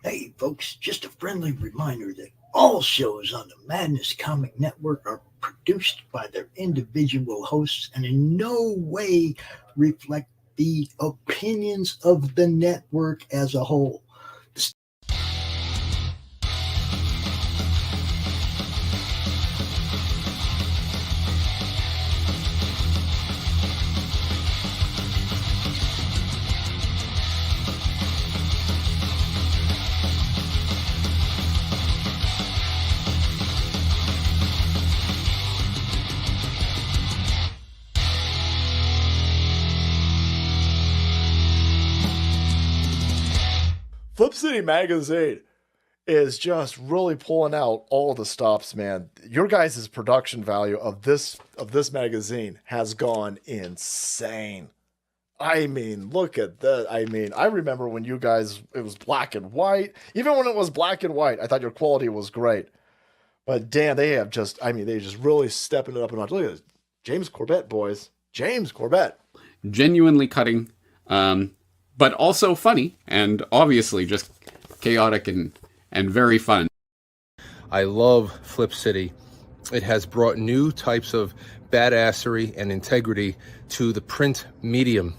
Hey, folks, just a friendly reminder that all shows on the Madness Comic Network are produced by their individual hosts and in no way reflect the opinions of the network as a whole. Flip City Magazine is just really pulling out all the stops, man. Your guys' production value of this magazine has gone insane. I mean, look at that. I mean, I remember when you guys it was black and white. Even when it was black and white, I thought your quality was great. But damn, they have just I mean, they just really stepping it up a notch. Look at this. James Corbett, boys. James Corbett. Genuinely cutting, but also funny, and obviously just chaotic and very fun. I love Flip City. It has brought new types of badassery and integrity to the print medium.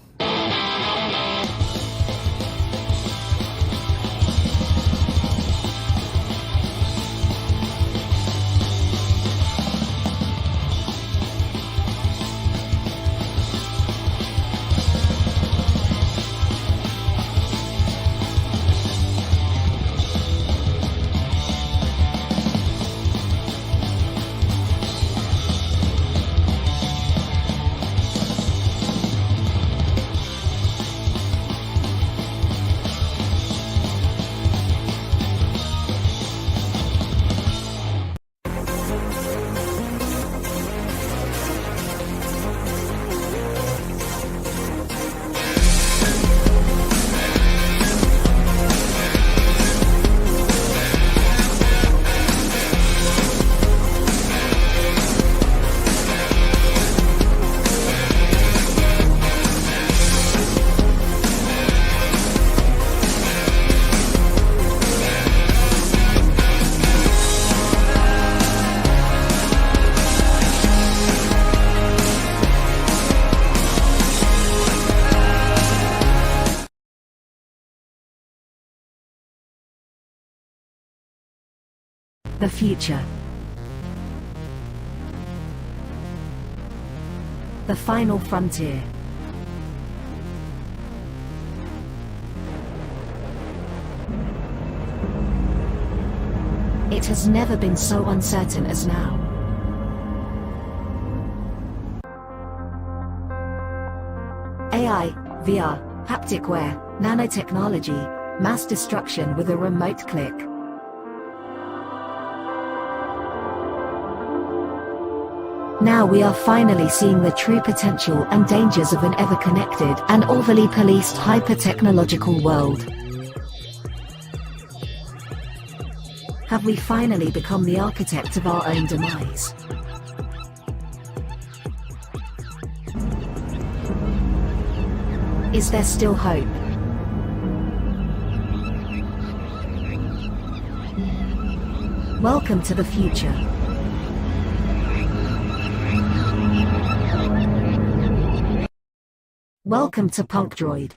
The future. The final frontier. It has never been so uncertain as now. AI, VR, haptic wear, nanotechnology, mass destruction with a remote click. Now we are finally seeing the true potential and dangers of an ever-connected and overly policed hyper-technological world. Have we finally become the architect of our own demise? Is there still hope? Welcome to the future. Welcome to Punk Droid.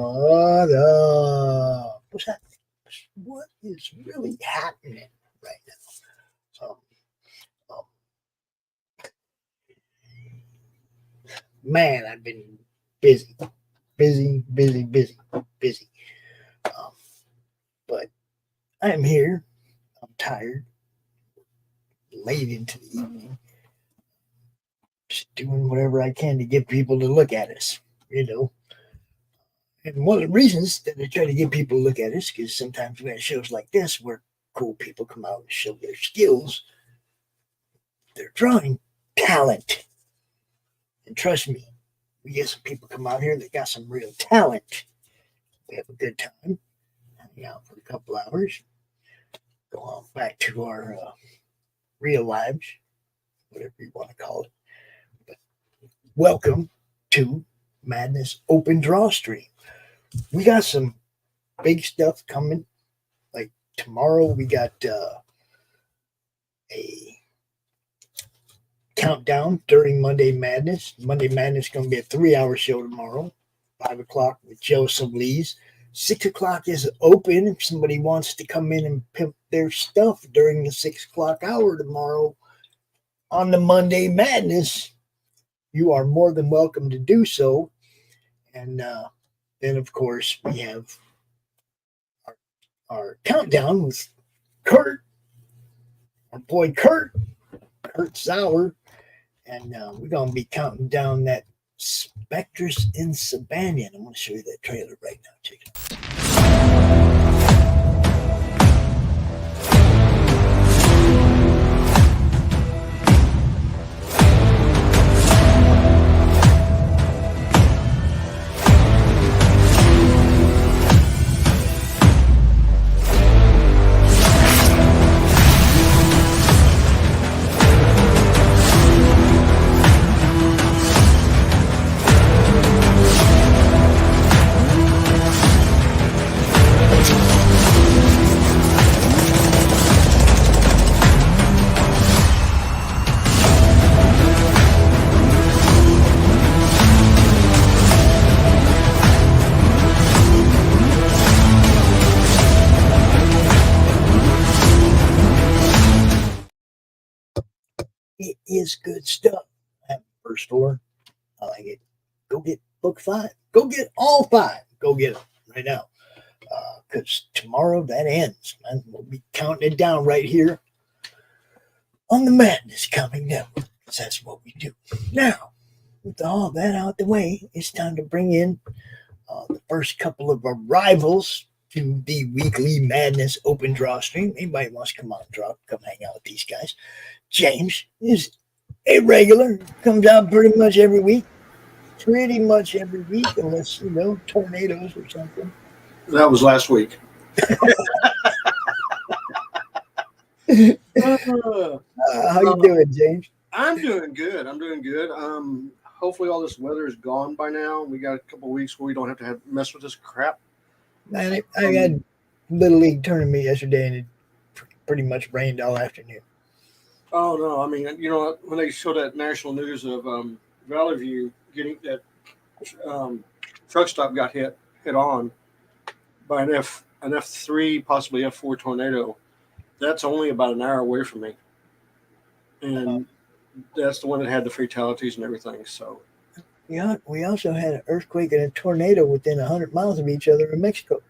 What up? What's that? What is really happening right now? Man, I've been busy. But I'm here. I'm tired. Late into the evening. Just doing whatever I can to get people to look at us, And one of the reasons that I try to get people to look at us, because sometimes we have shows like this where cool people come out and show their skills, their drawing talent. And trust me, we get some people come out here that got some real talent. We have a good time, hang out for a couple hours, go on back to our real lives, whatever you want to call it. But welcome to Madness Open Draw Stream. We got some big stuff coming. Like tomorrow, we got a countdown during Monday Madness. Monday Madness is going to be a 3-hour show tomorrow. 5 o'clock with Joseph Lees. 6 o'clock is open if somebody wants to come in and pimp their stuff during the 6 o'clock hour tomorrow on the Monday Madness. You are more than welcome to do so. And then, of course, we have our countdown with Kurt, our boy Kurt Sauer. And we're going to be counting down that Spectrus in Sabanian. I'm going to show you that trailer right now. Check it out. It is good stuff. At first store, I like it. Go get book 5. Go get all 5. Go get them right now. Because tomorrow that ends, man. We'll be counting it down right here on the Madness Comic Network. Because that's what we do. Now, with all that out the way, it's time to bring in the first couple of arrivals to the weekly Madness Open Draw Stream. Anybody wants to come on come hang out with these guys. James is a regular, comes out pretty much every week, unless, tornadoes or something. That was last week. How you doing, James? I'm doing good. Hopefully all this weather is gone by now. We got a couple of weeks where we don't have to mess with this crap. Man, I had Little League tournament yesterday, and it pretty much rained all afternoon. Oh, no. I mean, when they showed that national news of Valley View getting that truck stop got hit on by an F3, possibly F4 tornado, that's only about an hour away from me. And that's the one that had the fatalities and everything. So, yeah, we also had an earthquake and a tornado within 100 miles of each other in Mexico.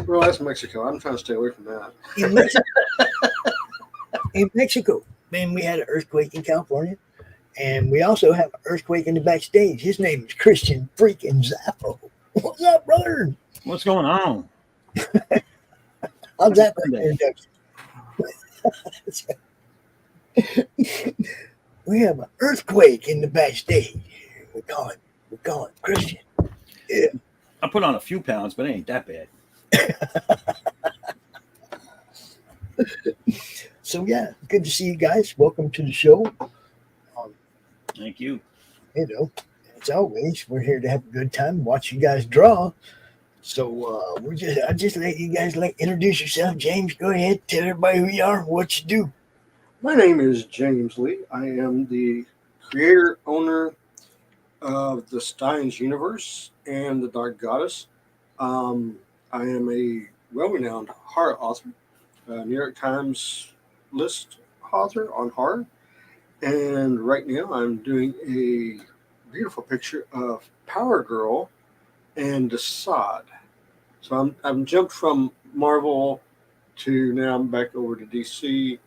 Well, that's Mexico. I'm trying to stay away from that. In Mexico, man, we had an earthquake in California, and we also have an earthquake in the backstage. His name is Christian freaking Zappo. What's up, brother? What's going on? How's that for an introduction? We have an earthquake in the backstage. We call it Christian. Yeah. I put on a few pounds, but it ain't that bad. So yeah, good to see you guys. Welcome to the show. Thank you. As always, we're here to have a good time, watch you guys draw. So I just let you guys introduce yourself. James, go ahead, tell everybody who you are, what you do. My name is James Lee. I am the creator, owner, of the Steins universe and the Dark Goddess. I am a well-renowned horror author, New York Times list author on horror, and right now I'm doing a beautiful picture of Power Girl and Desaad. So I'm jumped from Marvel to now I'm back over to DC.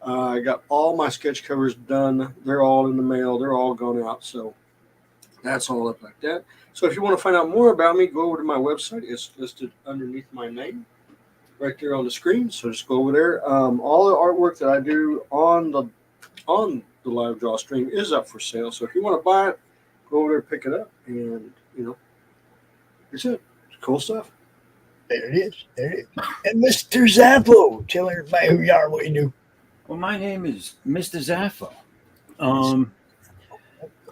I got all my sketch covers done. They're all in the mail. They're all gone out. So that's all up like that. So if you want to find out more about me, go over to my website. It's listed underneath my name right there on the screen. So just go over there. All the artwork that I do on the live draw stream is up for sale. So if you want to buy it, go over there, pick it up, and it's it. It's cool stuff. There it is. There it is. And Mr. Zappo, tell everybody who you are, what you do. Well, my name is Mr. Zaffo.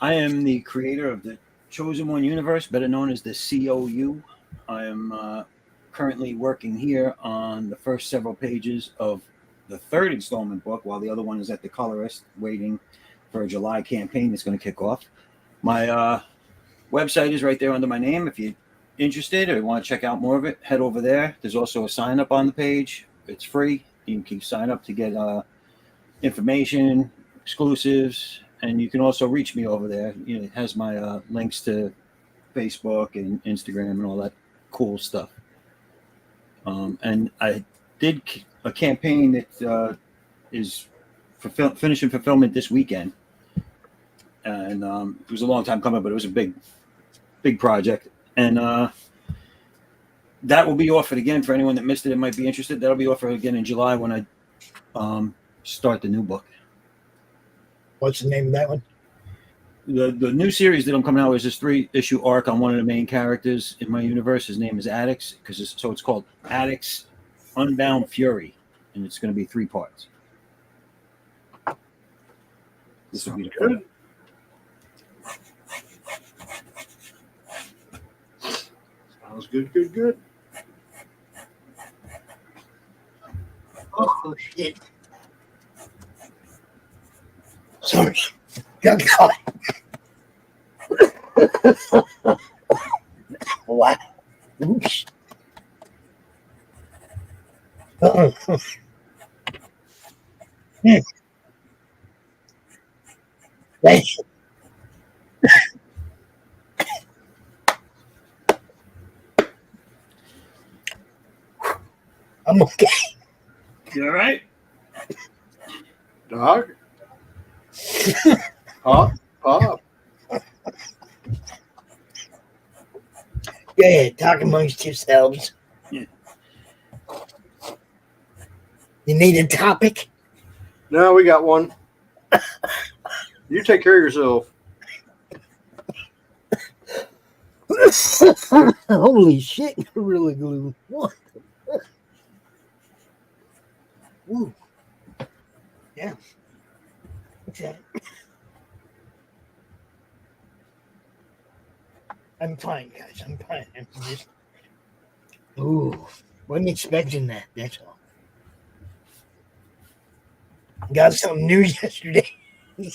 I am the creator of the Chosen One universe, better known as the COU. I am currently working here on the first several pages of the third installment book, while the other one is at the colorist, waiting for a July campaign that's going to kick off. My website is right there under my name. If you're interested or want to check out more of it, head over there. There's also a sign up on the page. It's free. You can sign up to get information, exclusives, and you can also reach me over there. It has my links to Facebook and Instagram and all that cool stuff. And I did a campaign that is finishing fulfillment this weekend. And it was a long time coming, but it was a big project. And that will be offered again for anyone that missed it and might be interested. That'll be offered again in July when I start the new book. What's the name of that one? The new series that I'm coming out with is this 3-issue arc on one of the main characters in my universe. His name is Addix, so it's called Addix Unbound Fury, and it's going to be 3 parts. This will be the Good. Sounds good. Oh, shit. Sorry. Got caught. Wow. Oops. Oh. Thank you. I'm okay. You all right? Dog. Pop. Go ahead, talk amongst yourselves. Yeah. You need a topic? No, we got one. You take care of yourself. Holy shit, Gorilla Glue. What? Ooh. Yeah. What's that? I'm fine, guys. I'm fine. I'm just. Ooh. Wasn't expecting that. That's all. Got some news yesterday. And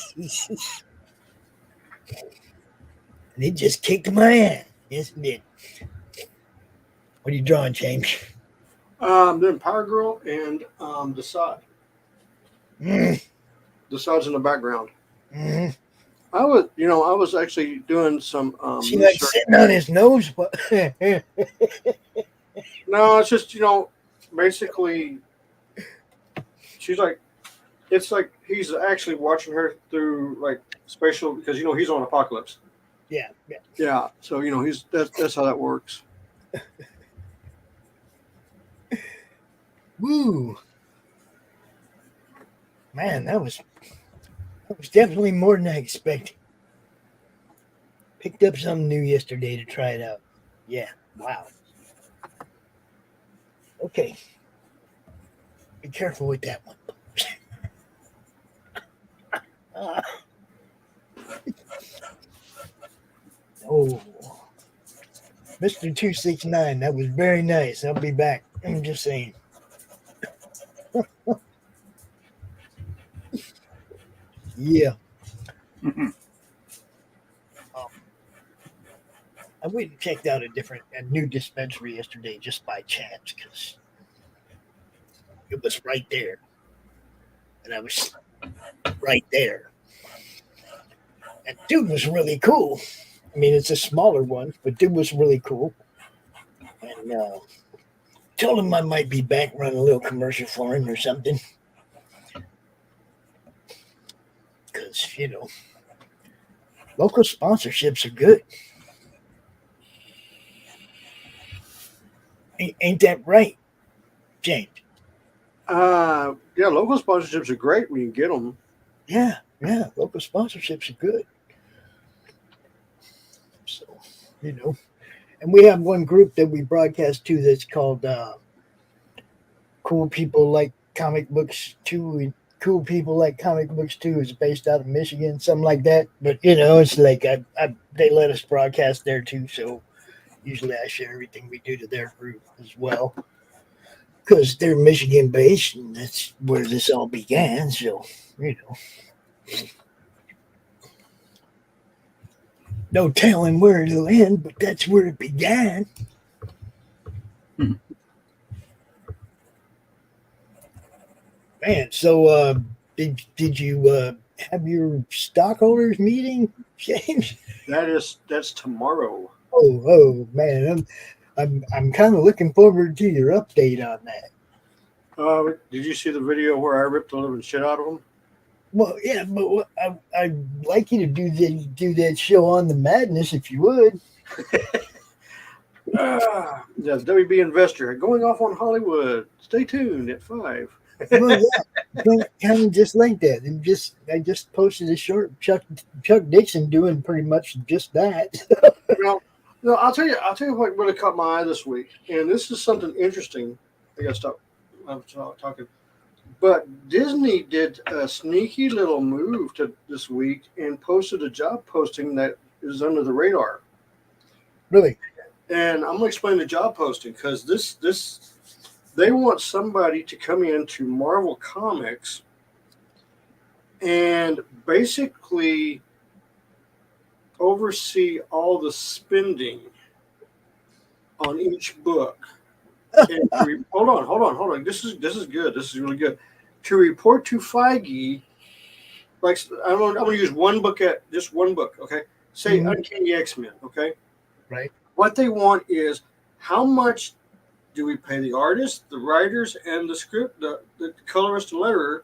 it just kicked my ass. Yes, it did. What are you drawing, James? Then Power Girl and Desaad. Desaad's in the background. Mm-hmm. I was actually doing some. She like research. sitting on his nose. What? No, it's just basically, she's like, it's like he's actually watching her through like spatial because he's on Apocalypse. Yeah. Yeah, so that's how that works. Woo. Man, that was definitely more than I expected. Picked up something new yesterday to try it out. Yeah, wow. Okay. Be careful with that one. Oh. Mr. 269, that was very nice. I'll be back. I'm just saying. Yeah. I went and checked out a new dispensary yesterday just by chance because it was right there, and I was right there. And dude was really cool. I mean, it's a smaller one, but dude was really cool. And told him I might be back running a little commercial for him or something. Because, local sponsorships are good. Ain't that right, James? Yeah, local sponsorships are great when you get them. Yeah, local sponsorships are good. So, and we have one group that we broadcast to that's called Cool People Like Comic Books 2. And Cool People Like Comic Books 2 is based out of Michigan, something like that. But, it's like they let us broadcast there too. So usually I share everything we do to their group as well. Because they're Michigan based and that's where this all began. So, no telling where it'll end, but that's where it began. Man, so did you have your stockholders meeting, James? That's tomorrow. Oh man, I'm kind of looking forward to your update on that. Did you see the video where I ripped the living shit out of them? Well, yeah, but I'd like you to do that show on the madness if you would. Yeah, WB Investor going off on Hollywood. Stay tuned at 5. Well, yeah, kind of just like that. And I just posted a short Chuck Dixon doing pretty much just that. No, I'll tell you what really caught my eye this week, and this is something interesting. I gotta stop. I'm talking. But Disney did a sneaky little move this week and posted a job posting that is under the radar. Really? And I'm gonna explain the job posting because this they want somebody to come into Marvel Comics and basically oversee all the spending on each book. And hold on. This is good. This is really good. To report to Feige, like I'm going to use one book just one book. Okay, say Uncanny X-Men. Okay, right. What they want is how much do we pay the artists, the writers, and the script, the colorist and letterer?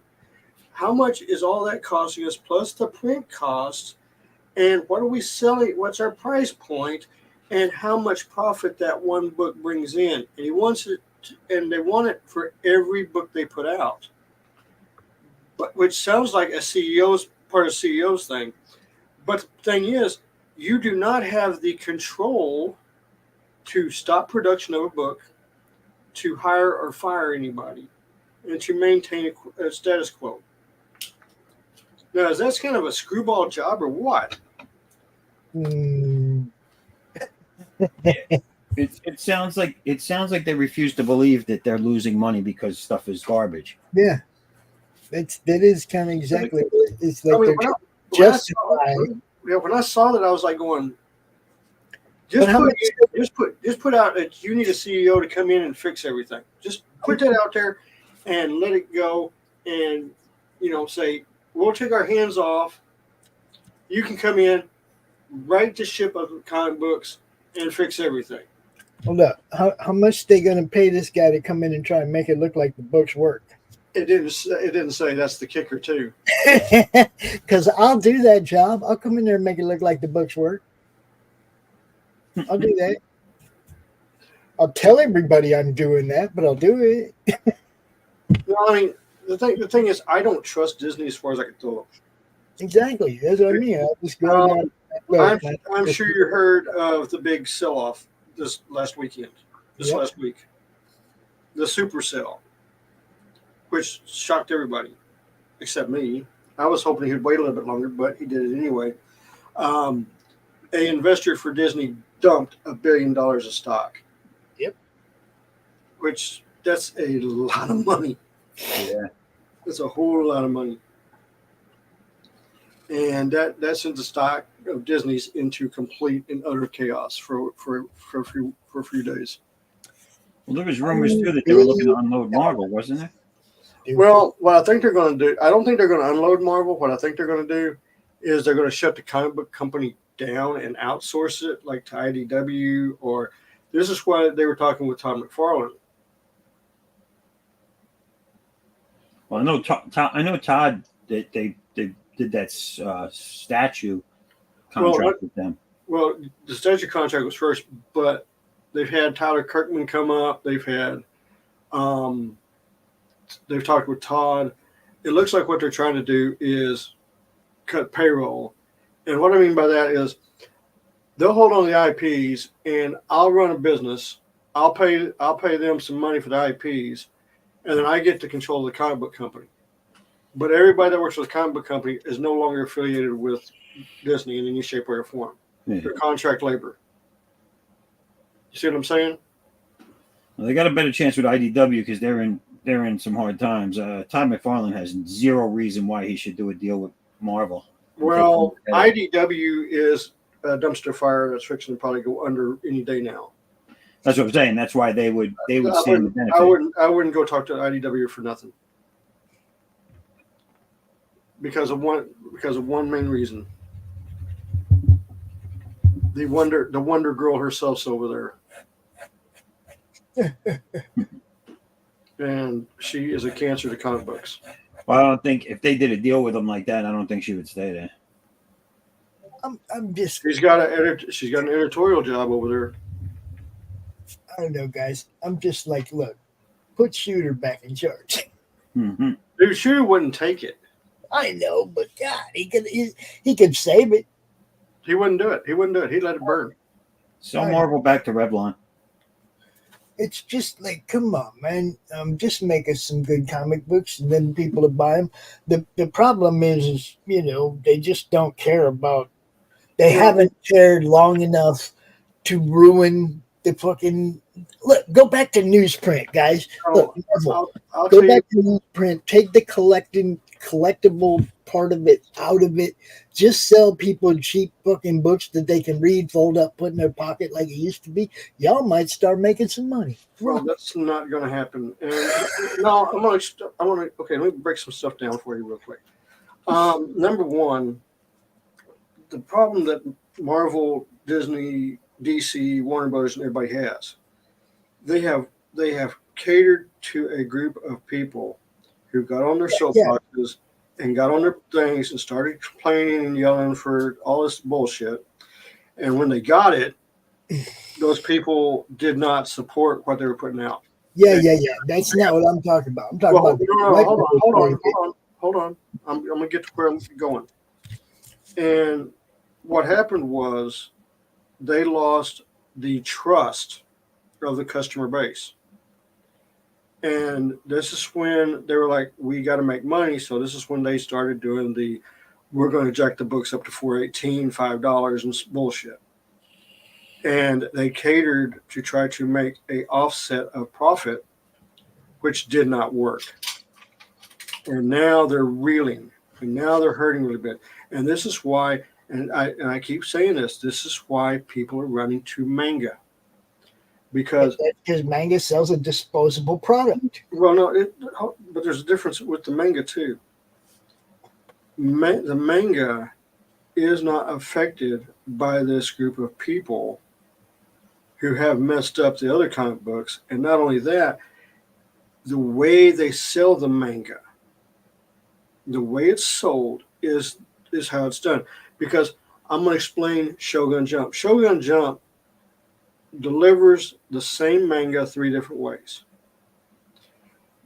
How much is all that costing us, plus the print costs? And what are we selling? What's our price point? And how much profit that one book brings in? And he wants it, and they want it for every book they put out. But which sounds like a CEO's part of CEO's thing. But the thing is, you do not have the control to stop production of a book, to hire or fire anybody, and to maintain a status quo. Now, is that kind of a screwball job or what? It sounds like they refuse to believe that they're losing money because stuff is garbage. Yeah, that is kind of exactly what it's like. I mean, when I saw that, I was like going, just put out that you need a CEO to come in and fix everything. Just put that out there and let it go, and say we'll take our hands off. You can come in, write the ship of comic books, and fix everything. Hold up. How much they going to pay this guy to come in and try and make it look like the books work? It didn't say. That's the kicker too. Because I'll do that job. I'll come in there and make it look like the books work. I'll do that. I'll tell everybody I'm doing that, but I'll do it. No, I mean the thing is, I don't trust Disney as far as I can throw them. Exactly. That's what I mean. I'll just go down. I'm sure you heard of the big sell-off this last weekend. Last week, the super sell, which shocked everybody except me. I was hoping he'd wait a little bit longer, but he did it anyway. An investor for Disney dumped $1 billion of stock. Yep. Which that's a lot of money. Yeah. That's a whole lot of money. and that sends the stock of Disney's into complete and utter chaos for a few days. Well, there was rumors too that they were looking to unload Marvel, wasn't there? Well, what I think they're going to do, I don't think they're going to unload Marvel. What I think they're going to do is they're going to shut the comic book company down and outsource it, like to IDW, or this is why they were talking with Todd McFarlane. Well, I know Todd that they did that statue contract with them. Well, the statue contract was first, but they've had Tyler Kirkman come up. They've talked with Todd. It looks like what they're trying to do is cut payroll. And what I mean by that is they'll hold on the IPs and I'll run a business. I'll pay them some money for the IPs, and then I get to control the comic book company. But everybody that works for the comic book company is no longer affiliated with Disney in any shape, way, or form. Yeah. They're contract labor. You see what I'm saying? Well, they got a better chance with IDW because they're in some hard times. Todd McFarlane has zero reason why he should do a deal with Marvel. Well, IDW is a dumpster fire that's fixing to probably go under any day now. That's what I'm saying. That's why they would stand the benefit. I wouldn't go talk to IDW for nothing. Because of one main reason. The Wonder Girl herself's over there. And she is a cancer to comic books. Well, I don't think if they did a deal with them like that, I don't think she would stay there. I'm just, She's got an editorial job over there. I don't know, guys. I'm just like, look, put Shooter back in charge. Mm-hmm. Dude, Shooter wouldn't take it. I know, but God, he could save it. He wouldn't do it. He'd let it burn. Sell Marvel back to Revlon. It's just like, come on, man. Just make us some good comic books, and then people will buy them. The problem is, they just don't care about. They haven't cared long enough to ruin the fucking. Look, go back to newsprint, guys. Look, Marvel, I'll go tell back to newsprint. Take the collectible part of it out of it. Just sell people cheap fucking books that they can read, fold up, put in their pocket like it used to be. Y'all might start making some money. Well, that's not going to happen. And no, okay, let me break some stuff down for you real quick. Number one, the problem that Marvel, Disney, DC, Warner Brothers, and everybody has, they have catered to a group of people who got on their soapboxes and got on their things and started complaining and yelling for all this bullshit. And when they got it, those people did not support what they were putting out. Yeah. That's not what I'm talking about. I'm talking about. Hold on. I'm going to get to where I'm going. And what happened was they lost the trust of the customer base. And this is when they were like, we got to make money. So this is when they started doing we're going to jack the books up to $4.18, $5 and bullshit. And they catered to try to make a offset of profit, which did not work. And now they're reeling, and now they're hurting really bad. And this is why, and I keep saying this is why people are running to manga. Because manga sells a disposable product. Well, no, but there's a difference with the manga too. The manga is not affected by this group of people who have messed up the other comic books. And not only that, the way they sell the manga, the way it's sold is how it's done. Because I'm going to explain Shogun Jump. Shogun Jump delivers the same manga 3 different ways.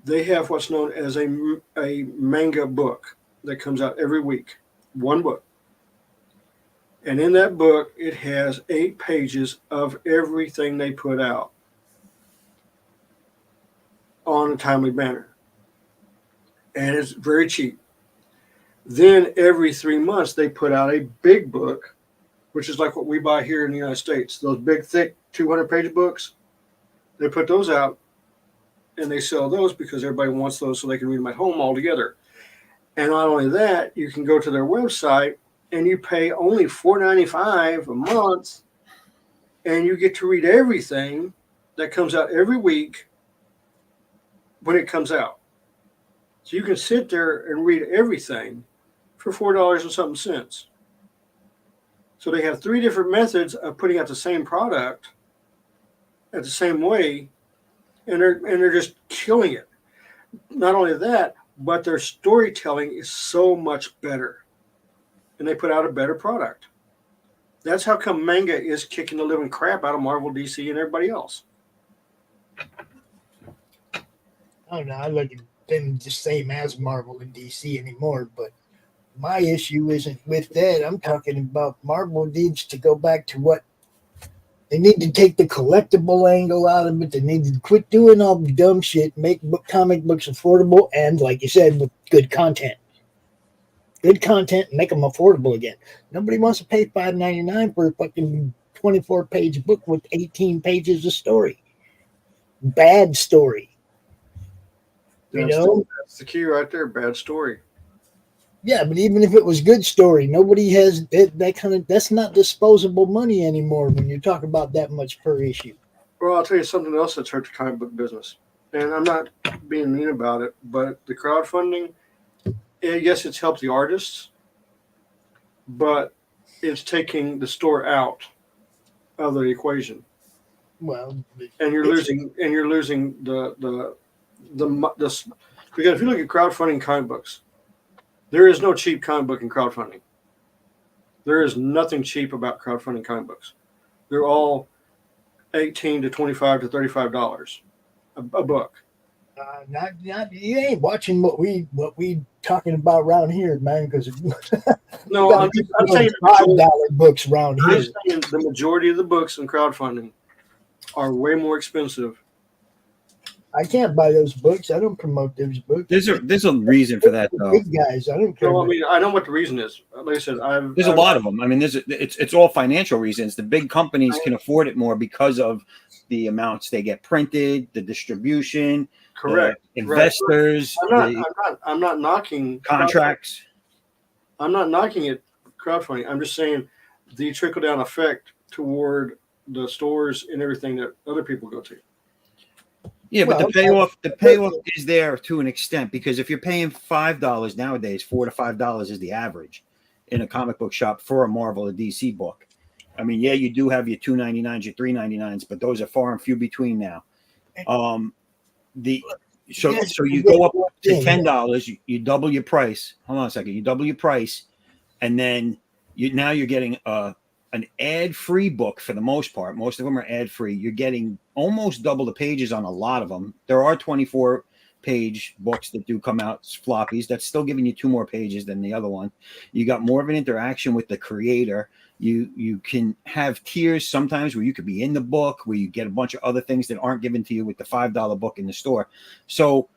They have what's known as a manga book that comes out every week, one book. And in that book, it has 8 pages of everything they put out on a timely manner. And it's very cheap. Then every 3 months, they put out a big book, which is like what we buy here in the United States. Those big, thick 200-page books, they put those out and they sell those because everybody wants those so they can read them at home all together. And not only that, you can go to their website and you pay only $4.95 a month, and you get to read everything that comes out every week when it comes out. So you can sit there and read everything for $4 and something cents. So they have 3 different methods of putting out the same product at the same way, and they're just killing it. Not only that, but their storytelling is so much better, and they put out a better product. That's how come manga is kicking the living crap out of Marvel, DC, and everybody else. I don't know. I look at them the same as Marvel and DC anymore, but my issue isn't with that. I'm talking about Marvel needs to go back to what they need to take the collectible angle out of it. They need to quit doing all the dumb shit, make comic books affordable, and like you said, with good content. Good content, make them affordable again. Nobody wants to pay $5.99 for a fucking 24-page book with 18 pages of story. Bad story. That's the key right there. Bad story. Yeah, but even if it was good story, nobody has that kind of. That's not disposable money anymore when you talk about that much per issue. Well, I'll tell you something else that's hurt the comic book business, and I'm not being mean about it, but the crowdfunding, yes, it's helped the artists, but it's taking the store out of the equation. Well, and you're losing the because if you look at crowdfunding comic books, there is no cheap comic book in crowdfunding. There is nothing cheap about crowdfunding comic books. They're all $18 to $25 to $35 a book. not you ain't watching what we talking about around here, man. Because no, I'm saying $5 books around here. I'm saying the majority of the books in crowdfunding are way more expensive. I can't buy those books. I don't promote those books. There's a reason for that, though. Big guys, I don't care. No, I mean, I know what the reason is. Like I said, There's a lot of them. I mean, it's all financial reasons. The big companies can afford it more because of the amounts they get printed, the distribution, correct, investors. I'm not knocking contracts. I'm not knocking it crowdfunding. I'm just saying the trickle down effect toward the stores and everything that other people go to. Yeah, but the payoff is there to an extent, because if you're paying $5 nowadays, $4 to $5 is the average in a comic book shop for a Marvel or DC book. I mean, yeah, you do have your $2.99s, your $3.99s, but those are far and few between now. So you go up to $10, you double your price. Hold on a second, you double your price, and then you're getting an ad-free book for the most part. Most of them are ad-free. You're getting almost double the pages on a lot of them. There are 24-page books that do come out floppies. That's still giving you 2 more pages than the other one. You got more of an interaction with the creator. You can have tiers sometimes where you could be in the book, where you get a bunch of other things that aren't given to you with the $5 book in the store. So,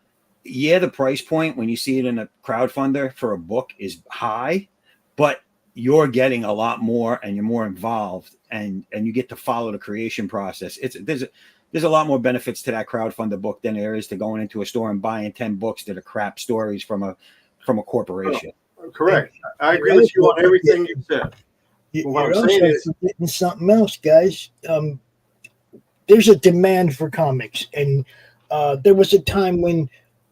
yeah, the price point when you see it in a crowdfunder for a book is high, but you're getting a lot more and you're more involved, and you get to follow the creation process. There's a lot more benefits to that crowdfunder book than there is to going into a store and buying 10 books that are crap stories from a corporation. Oh, correct. I agree with you on everything you said. What I'm saying is forgetting something else, guys. There's a demand for comics, and there was a time when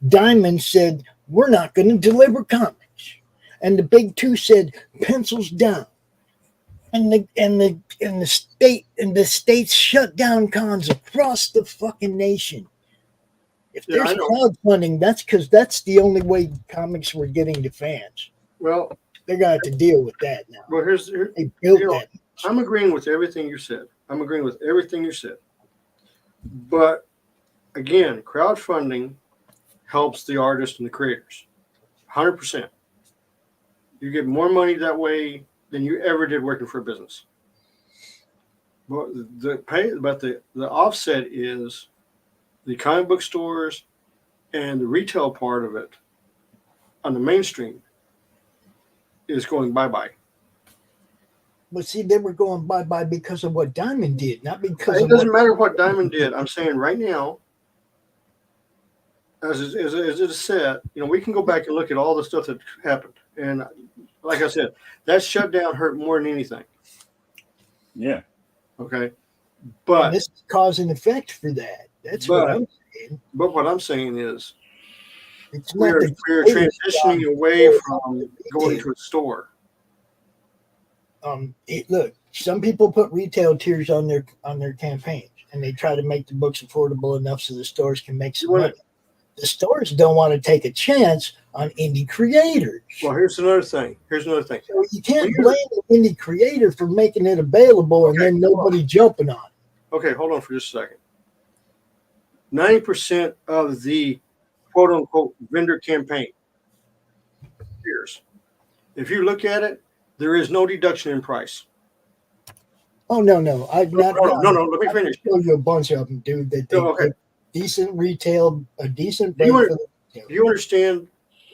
Diamond said, "We're not going to deliver comics." And the big 2 said, "Pencils down," and the states shut down cons across the fucking nation. If there's crowdfunding, that's because that's the only way comics were getting to fans. Well, they're gonna have to deal with that now. Well, they built that. I'm agreeing with everything you said. But again, crowdfunding helps the artists and the creators, 100%. You get more money that way than you ever did working for a business. But the offset is the comic book stores and the retail part of it on the mainstream is going bye-bye. But see, they were going bye-bye because of what Diamond did, not because it doesn't matter what Diamond did. I'm saying right now, as it is said, we can go back and look at all the stuff that happened. And like I said, that shutdown hurt more than anything. Yeah. Okay. And But this is cause and effect for that. That's what I'm saying. but what I'm saying is It's we're not the transitioning away from going to a store. Look, some people put retail tiers on their campaigns, and they try to make the books affordable enough so the stores can make some money. The stores don't want to take a chance on indie creators. Well, here's another thing. So you can't blame the indie creator for making it available and then nobody jumping on it. Okay, hold on for just a second. 90% of the quote unquote vendor campaign tiers, if you look at it, there is no deduction in price. Oh no! I've not. No. Let me finish. I'll show you a bunch of them, dude. That they Okay. Decent retail, a decent. Do you, rate under- for the do you understand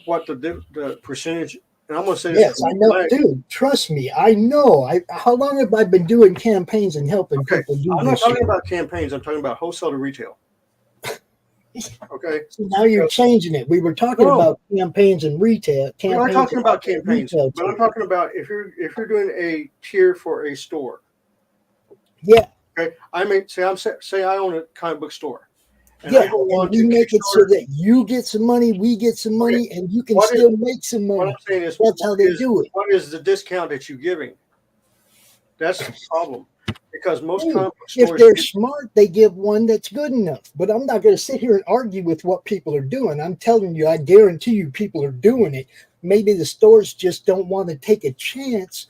what the percentage? And I'm going to say this. Yes, I know, dude. Trust me, I know. How long have I been doing campaigns and helping Okay, people do I'm not this talking shit? about campaigns. I'm talking about wholesale to retail. Okay. So now you're changing it. We were talking No. about campaigns and retail. We're not talking about campaigns, retail but I'm tier. talking about if you're doing a tier for a store. Yeah, Okay. Say I own a comic book store. And yeah. I go on And we to make it so Kickstarter. that you get some money, we get some money, and you can What is- still make some What money. I'm saying is, That's how they do it. What is the discount that you're giving? That's the problem. Because most Hey, comic book If stores, they're smart, they give one that's good enough. But I'm not going to sit here and argue with what people are doing. I'm telling you, I guarantee you, people are doing it. Maybe the stores just don't want to take a chance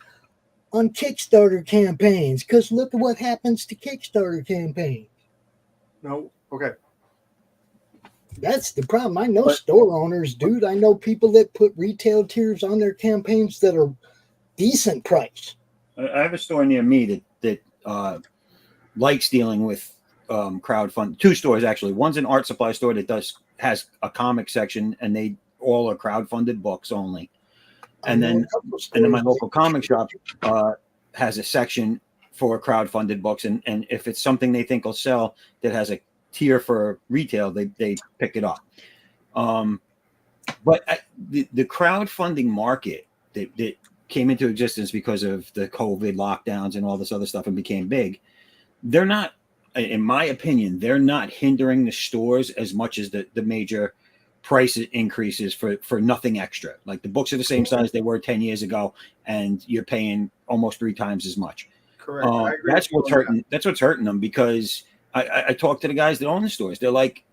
on Kickstarter campaigns. Because look at what happens to Kickstarter campaigns. no, okay. That's the problem. I know store owners, dude. I know people that put retail tiers on their campaigns that are decent price. I have a store near me that likes dealing with crowdfund. Two stores actually. One's an art supply store that has a comic section, and they all are crowdfunded books only. And then my local comic shop has a section for crowdfunded books, and if it's something they think will sell that has a tier for retail, they pick it up. But the crowdfunding market that came into existence because of the COVID lockdowns and all this other stuff and became big, they're not, in my opinion, they're not hindering the stores as much as the major price increases for nothing extra. Like the books are the same size they were 10 years ago, and you're paying almost 3 times as much. Correct. I agree That's with what's you on hurting. That's what's hurting them, because I talk to the guys that own the stores. They're like,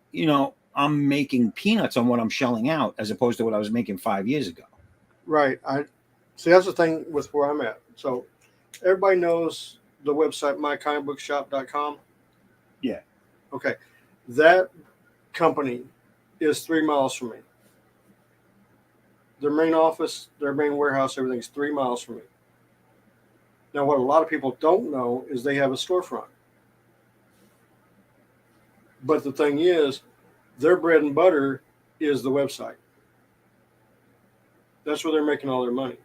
I'm making peanuts on what I'm shelling out as opposed to what I was making 5 years ago. that. Right. I see. That's the thing with where I'm at. So everybody knows the website mycomicbookshop.com. Yeah. Okay. That company is 3 miles from me. Their main office, their main warehouse, everything's 3 miles from me. Now, what a lot of people don't know is they have a storefront. But the thing is, their bread and butter is the website. That's where they're making all their money.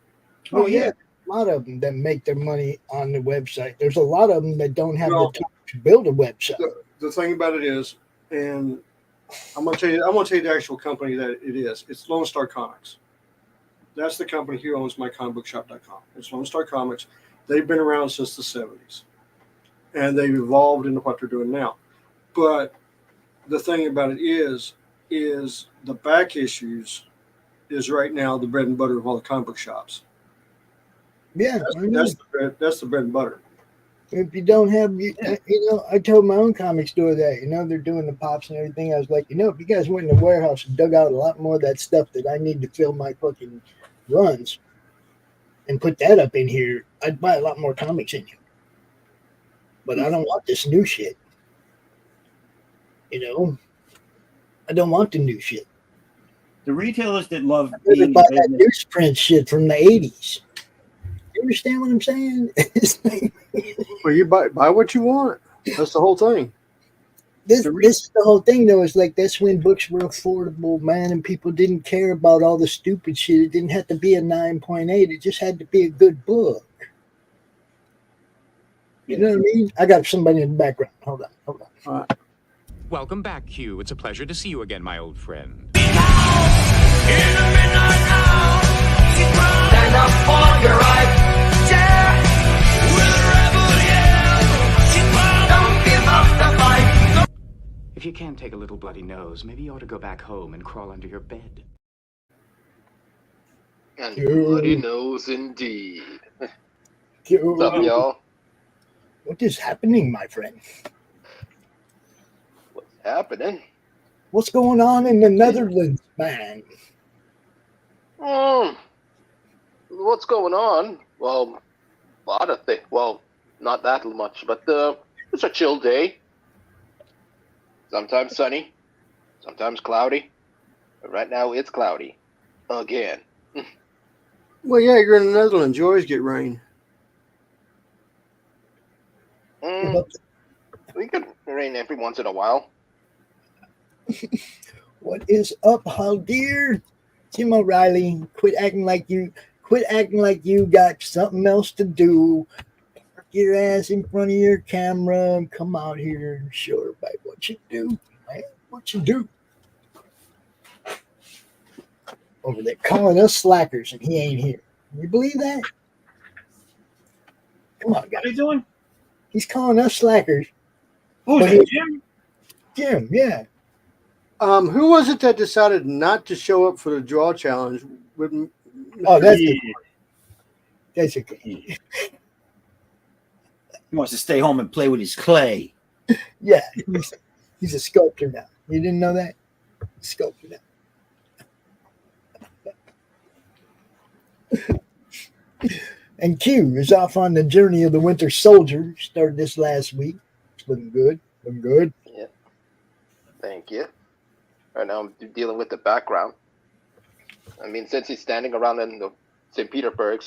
Oh, yeah. A lot of them that make their money on the website. There's a lot of them that don't have the time to build a website. The thing about it is, and I'm gonna tell you the actual company that it is. It's Lone Star Comics. That's the company who owns mycomicbookshop.com. It's Lone Star Comics. They've been around since the 70s, and they've evolved into what they're doing now. But the thing about it is the back issues is right now the bread and butter of all the comic book shops. Yeah, That's the bread and butter. if you don't have, I told my own comic store that, they're doing the pops and everything. I was like, if you guys went in the warehouse and dug out a lot more of that stuff that I need to fill my fucking runs and put that up in here, I'd buy a lot more comics in here. But I don't want this new shit. I don't want the new shit. The retailers that love I'd rather being buy in that business, newsprint shit from the 80s. You understand what I'm saying? It's like, Well, you buy what you want. That's the whole thing. this is the whole thing, though. Is like that's when books were affordable, man, and people didn't care about all the stupid shit. It didn't have to be a 9.8. It just had to be a good book. You know what I mean? I got somebody in the background. Hold on. All right. Welcome back, Q. It's a pleasure to see you again, my old friend. Stand up for your rights. Yeah. We're the rebel, yeah. Don't give up the fight. If you can't take a little bloody nose, maybe you ought to go back home and crawl under your bed. And bloody nose indeed. What's up, What y'all? is happening, my friend? What's happening? What's going on in the Netherlands, man? What's going on? Well, a lot of things. Well, not that much, but it's a chill day. Sometimes sunny, sometimes cloudy. But right now it's cloudy again. Well, yeah, you're in the Netherlands. You always get rain. We could rain every once in a while. What is up, Haldir? Tim O'Reilly, quit acting like you got something else to do. Park your ass in front of your camera and come out here and show everybody what you do, man. What you do. Over there calling us slackers and he ain't here. Can you believe that? Come on, guys. What are you doing? He's calling us slackers. Who's But it, Jim? Jim, yeah. Who was it that decided not to show up for the draw challenge? Oh, that's okay. He wants to stay home and play with his clay. Yeah, he's a sculptor now. You didn't know that? Sculptor now. And Q is off on the journey of the Winter Soldier. Started this last week. It's looking good. Looking good. Yeah. Thank you. Right now I'm dealing with the background. I mean, since he's standing around in the St. Petersburg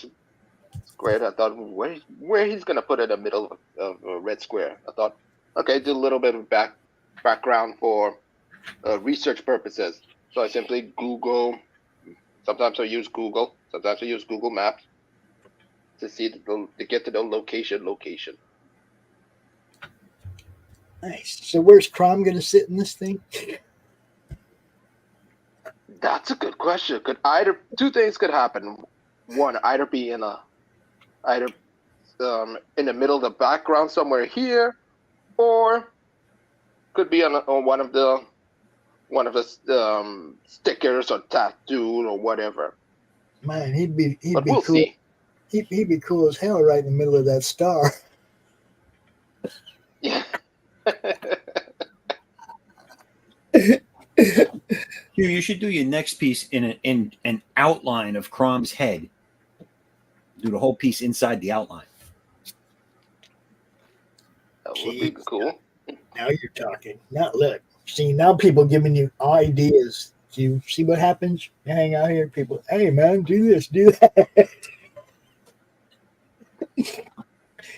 square, I thought where he's gonna put it in the middle of a red square. I thought, okay, do a little bit of background for research purposes. So I simply Google. Sometimes I use Google. Sometimes I use Google Maps to get to the location. Nice. So where's Crom going to sit in this thing? That's a good question. Two things could happen. One, either be in the middle of the background somewhere here, or could be on one of the stickers or tattoo or whatever. Man, he'd be We'll cool. see. He'd be cool as hell right in the middle of that star. Yeah. You should do your next piece in an outline of Crom's head. Do the whole piece inside the outline. That would be cool. Now you're talking. Now look. See, now people giving you ideas. You see what happens? You hang out here, people. Hey man, do this, do that.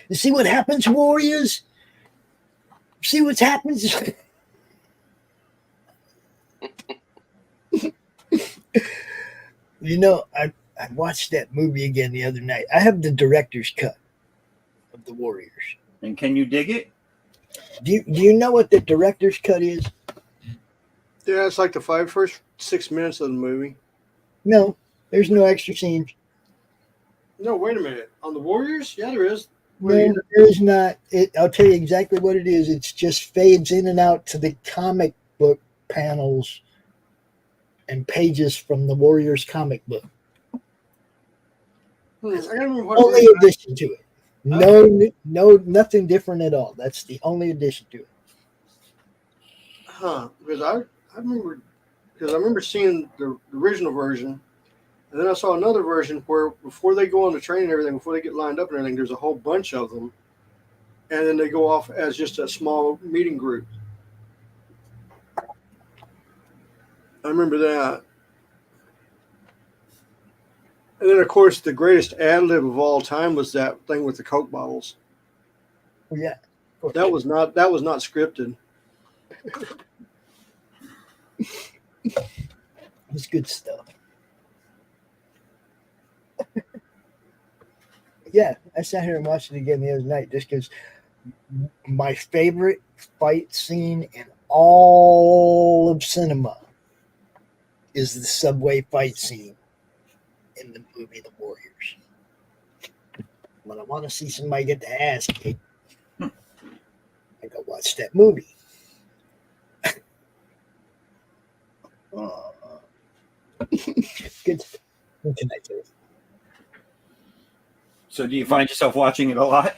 You see what happens, Warriors? See what happens? You know, I watched that movie again the other night. I have the director's cut of The Warriors. And can you dig it? Do you know what the director's cut is? Yeah, it's like the first 6 minutes of the movie. No, there's no extra scenes. No, wait a minute. On the Warriors? Yeah, there is. No, there is not. I'll tell you exactly what it is. It's just fades in and out to the comic book panels and pages from the Warriors comic book. I don't remember what Only addition to it. No, nothing different at all. That's the only addition to it. Huh? Because I remember seeing the original version, and then I saw another version where before they go on the train and everything, before they get lined up and everything, there's a whole bunch of them, and then they go off as just a small meeting group. I remember that. And then, of course, the greatest ad lib of all time was that thing with the Coke bottles. Well, yeah, that was not scripted. It's good stuff. Yeah, I sat here and watched it again the other night just because my favorite fight scene in all of cinema is the subway fight scene in the movie The Warriors. When I want to see somebody get the ass kicked, I go watch that movie. Good. What can I do? So do you find yourself watching it a lot?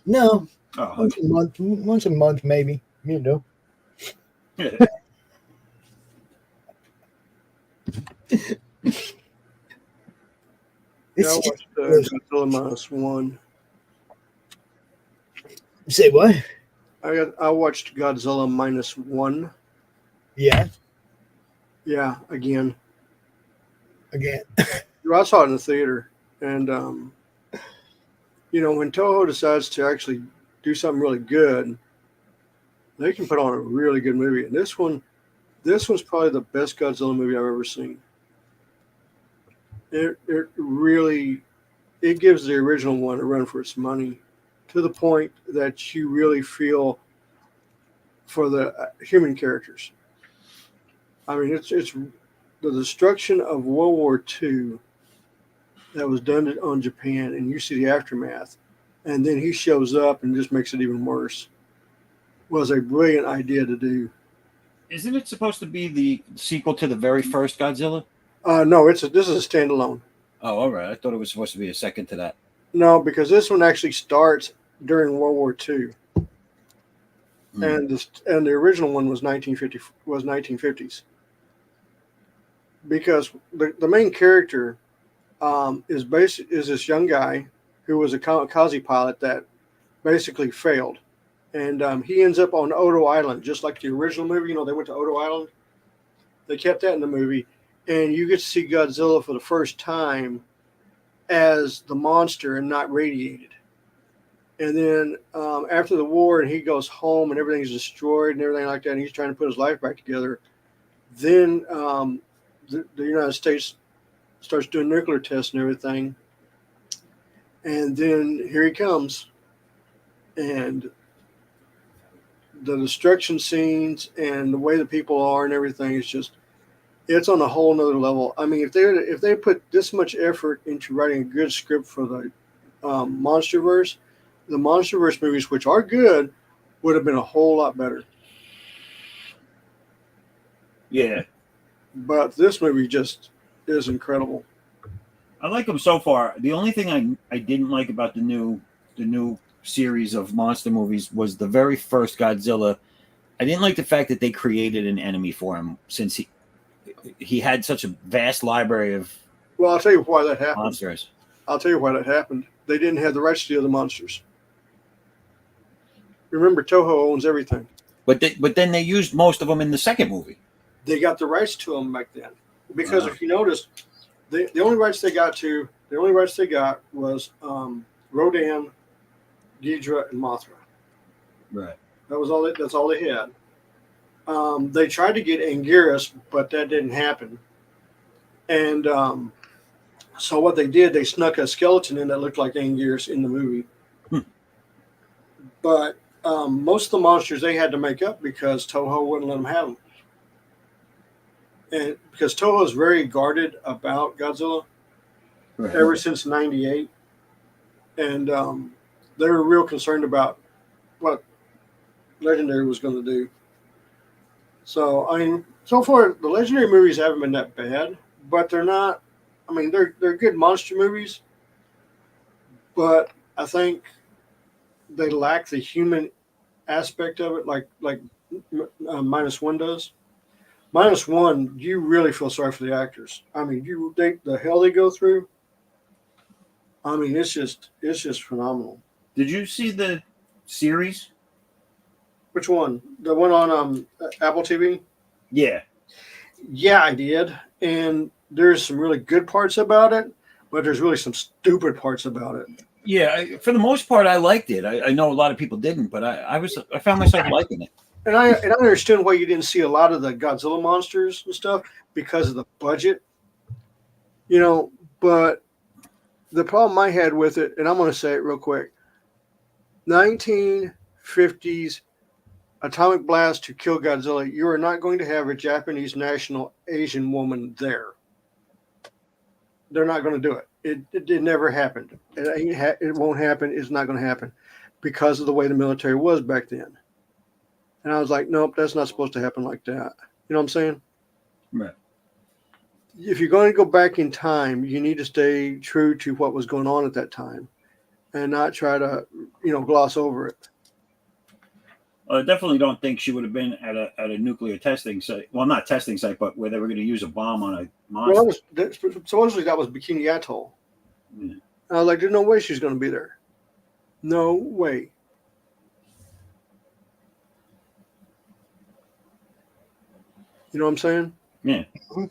No, Oh, once a month maybe. You know. Yeah, I It's watched Godzilla -1. say what? I watched Godzilla -1. Yeah, Yeah, again. again. I saw it in the theater, and when Toho decides to actually do something really good, they can put on a really good movie. And this one's probably the best Godzilla movie I've ever seen. It really gives the original one a run for its money, to the point that you really feel for the human characters. I mean, it's the destruction of World War II that was done on Japan, and you see the aftermath, and then he shows up and just makes it even worse. Was a brilliant idea to do. isn't it supposed to be the sequel to the very first Godzilla? No, this is a standalone. Oh, all right. I thought it was supposed to be a second to that. No, because this one actually starts during World War II, and the original one was 1950s. Because the main character is this young guy who was a kamikaze pilot that basically failed, and he ends up on Odo Island, just like the original movie. You know, they went to Odo Island. They kept that in the movie, and you get to see Godzilla for the first time as the monster and not radiated. And then after the war, and he goes home and everything's destroyed and everything like that, and he's trying to put his life back together. Then the United States starts doing nuclear tests and everything. And then here he comes. And the destruction scenes and the way the people are and everything is just, it's on a whole nother level. I mean, if they put this much effort into writing a good script for the MonsterVerse, the MonsterVerse movies, which are good, would have been a whole lot better. Yeah. But this movie just is incredible. I like them so far. The only thing I didn't like about the new series of monster movies was the very first Godzilla. I didn't like the fact that they created an enemy for him, since he had such a vast library of Well, I'll tell you why that happened. monsters. I'll tell you why that happened. They didn't have the rights to the other monsters. Remember, Toho owns everything. But then they used most of them in the second movie. They got the rights to them back then, because if you notice, the only rights they got was Rodan, Ghidra, and Mothra. Right. That's all they had. They tried to get Anguirus, but that didn't happen. And so what they did, they snuck a skeleton in that looked like Anguirus in the movie. But most of the monsters they had to make up because Toho wouldn't let them have them. And because Toho is very guarded about Godzilla ever since '98, and they were real concerned about what Legendary was going to do. So I mean, so far the Legendary movies haven't been that bad, but they're not. I mean, they're good monster movies, but I think they lack the human aspect of it, like -1 does. -1, you really feel sorry for the actors. I mean, the hell they go through. I mean, it's just phenomenal. Did you see the series? Which one? The one on Apple TV? Yeah. Yeah, I did. And there's some really good parts about it, but there's really some stupid parts about it. Yeah, for the most part, I liked it. I know a lot of people didn't, but I found myself liking it. And I understand why you didn't see a lot of the Godzilla monsters and stuff because of the budget, but the problem I had with it, and I'm going to say it real quick, 1950s atomic blast to kill Godzilla, you are not going to have a Japanese national Asian woman there. They're not going to do it. It never happened. It won't happen. It's not going to happen because of the way the military was back then. And I was like, nope, that's not supposed to happen like that. You know what I'm saying? Right. If you're going to go back in time, you need to stay true to what was going on at that time and not try to, gloss over it. I definitely don't think she would have been at a nuclear testing site. Well, not testing site, but where they were going to use a bomb on a monster. Well, supposedly that was Bikini Atoll. Yeah. I was like, there's no way she's going to be there. No way. You know what I'm saying? Yeah. And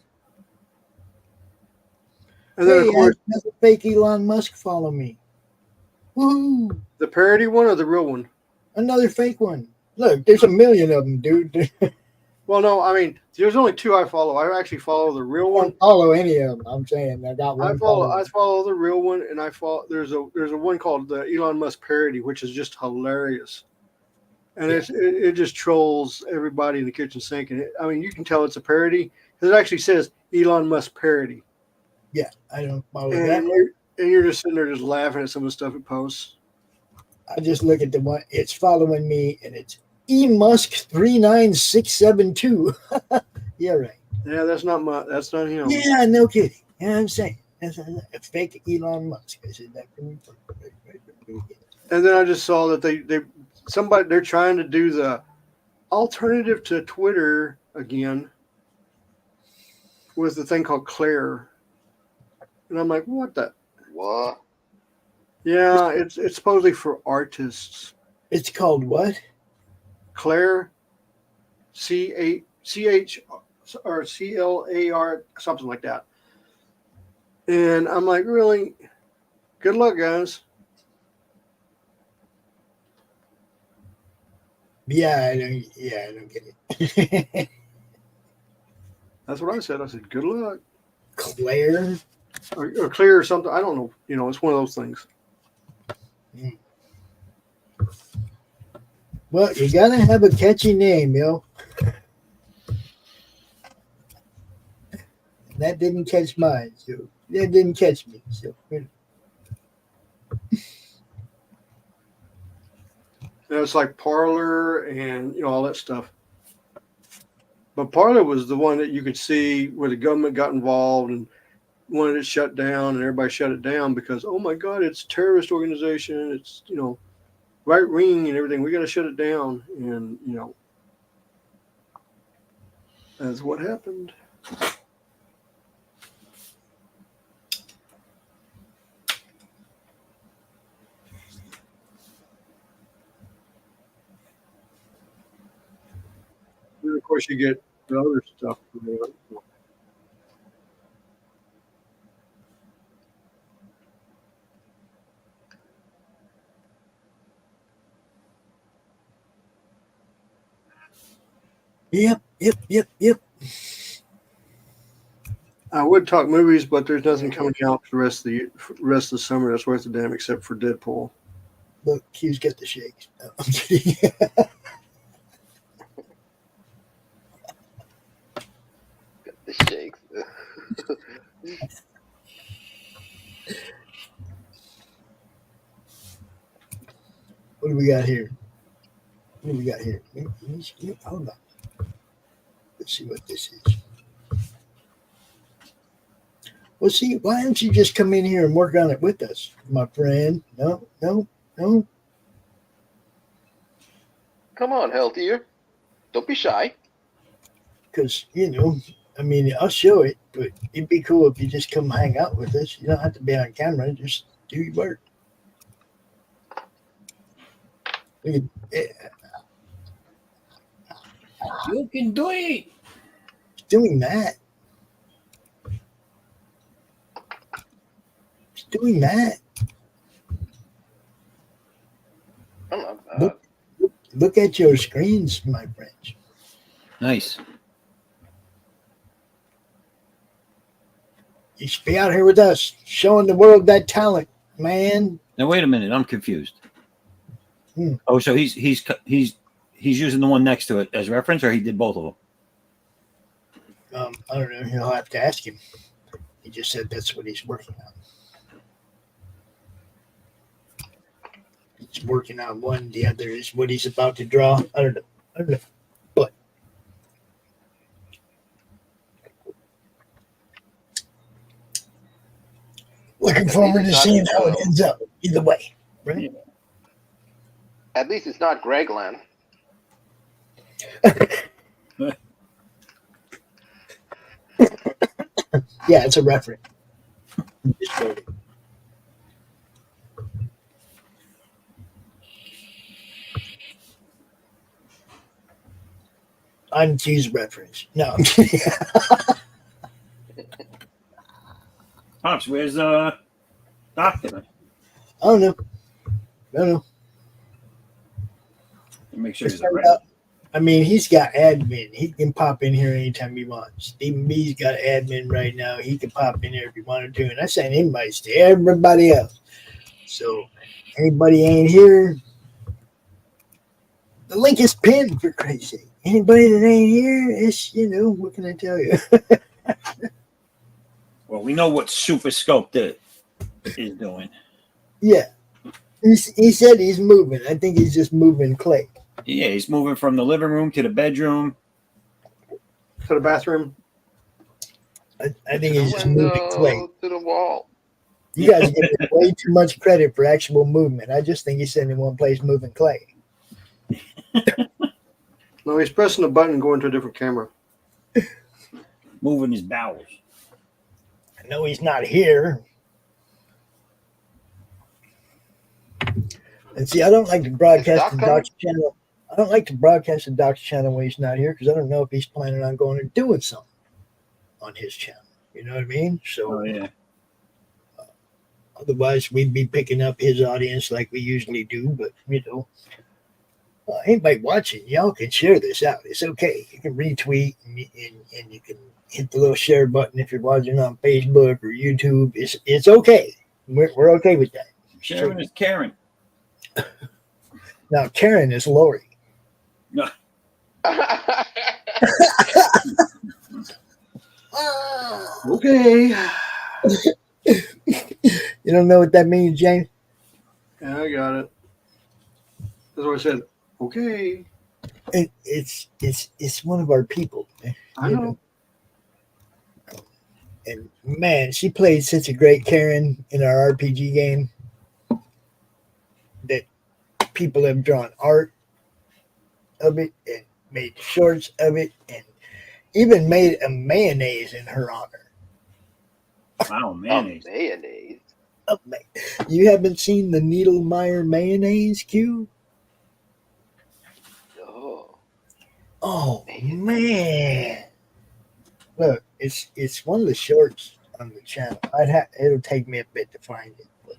then, Hey, of course, I have a fake Elon Musk follow me. Woohoo! the parody one or the real one? Another fake one. Look, there's a million of them, dude. Well, no, I mean, there's only two I follow. I actually follow the real I one. don't follow any of them. I'm saying I got one. I follow the real one, and I follow. There's a one called the Elon Musk parody, which is just hilarious, and it just trolls everybody in the kitchen sink. And I mean, you can tell it's a parody because it actually says Elon Musk parody. Yeah, I don't follow And that. you're just sitting there just laughing at some of the stuff it posts. I just look at the one. It's following me, and it's eMusk 39672. Yeah, right. Yeah, that's not him. Yeah, no kidding. Yeah, I'm saying that's a fake Elon Musk. I said that from And then I just saw that they're trying to do the alternative to Twitter again with the thing called Claire. And I'm like, what the? What? Yeah, it's supposedly for artists. It's called what? Claire, CH or CLAR, something like that. And I'm like, really? Good luck, guys. Yeah, I don't get it. That's what I said. I said, good luck. Claire? Or Clear or something. I don't know. It's one of those things. Well, you gotta have a catchy name, yo. That didn't catch mine, so that didn't catch me. So It's like Parler and all that stuff. But Parler was the one that you could see where the government got involved and wanted it shut down, and everybody shut it down because, oh my God, it's a terrorist organization. It's right wing and everything. We got to shut it down, and that's what happened. And of course, you get the other stuff. Yep. I would talk movies, but there's nothing coming out for the rest of the summer that's worth a damn except for Deadpool. Look, Q's got the shakes. No, I'm kidding. Got the shakes. What do we got here? Hold on. Let's see what this is. Well, see, why don't you just come in here and work on it with us, my friend? No. Come on, Healthier. Don't be shy. Because, I'll show it, but it'd be cool if you just come hang out with us. You don't have to be on camera. Just do your work. You can do it. It's doing that. It's doing that. Look at your screens, my friends. Nice. You should be out here with us, showing the world that talent, man. Now wait a minute, I'm confused. Oh, so he's he's using the one next to it as reference, or he did both of them? I don't know. You'll have to ask him. He just said that's what he's working on. He's working on one. The other is what he's about to draw. I don't know. But looking forward to seeing how it ends up. Either way, right? At least it's not Gregland. Yeah, it's a reference. Unused reference. No, I'm kidding. Pops, where's Doctor? I don't know. I don't know. Make sure he's Let's right. find out. I mean, he's got admin. He can pop in here anytime he wants. Stephen B's got admin right now. He can pop in here if he wanted to. And I sent invites to everybody else. So anybody ain't here, the link is pinned, for Christ's sake. Anybody that ain't here, it's, what can I tell you? Well, we know what Super Scope is doing. Yeah. He said he's moving. I think he's just moving clay. Yeah, he's moving from the living room to the bedroom. To the bathroom. I think he's just moving clay. To the wall. You guys give him way too much credit for actual movement. I just think he's sitting in one place moving clay. No, he's pressing a button and going to a different camera. Moving his bowels. I know he's not here. And see, I don't like to broadcast the Doc's channel. I don't like to broadcast the Doc's channel when he's not here because I don't know if he's planning on going and doing something on his channel. You know what I mean? So, yeah. Otherwise, we'd be picking up his audience like we usually do. But, anybody watching, y'all can share this out. It's okay. You can retweet and you can hit the little share button if you're watching on Facebook or YouTube. It's okay. We're okay with that. Sharon is Karen. Now, Karen is Lori. No. Okay. You don't know what that means, James? Yeah, I got it. That's what I said. Okay. It's one of our people. I know. And man, she played such a great Karen in our RPG game that people have drawn art of it and made shorts of it and even made a mayonnaise in her honor. Wow, mayonnaise. Mayonnaise. You haven't seen the Needlemeyer mayonnaise, Q? No. Oh man! Look, it's one of the shorts on the channel. It'll take me a bit to find it. But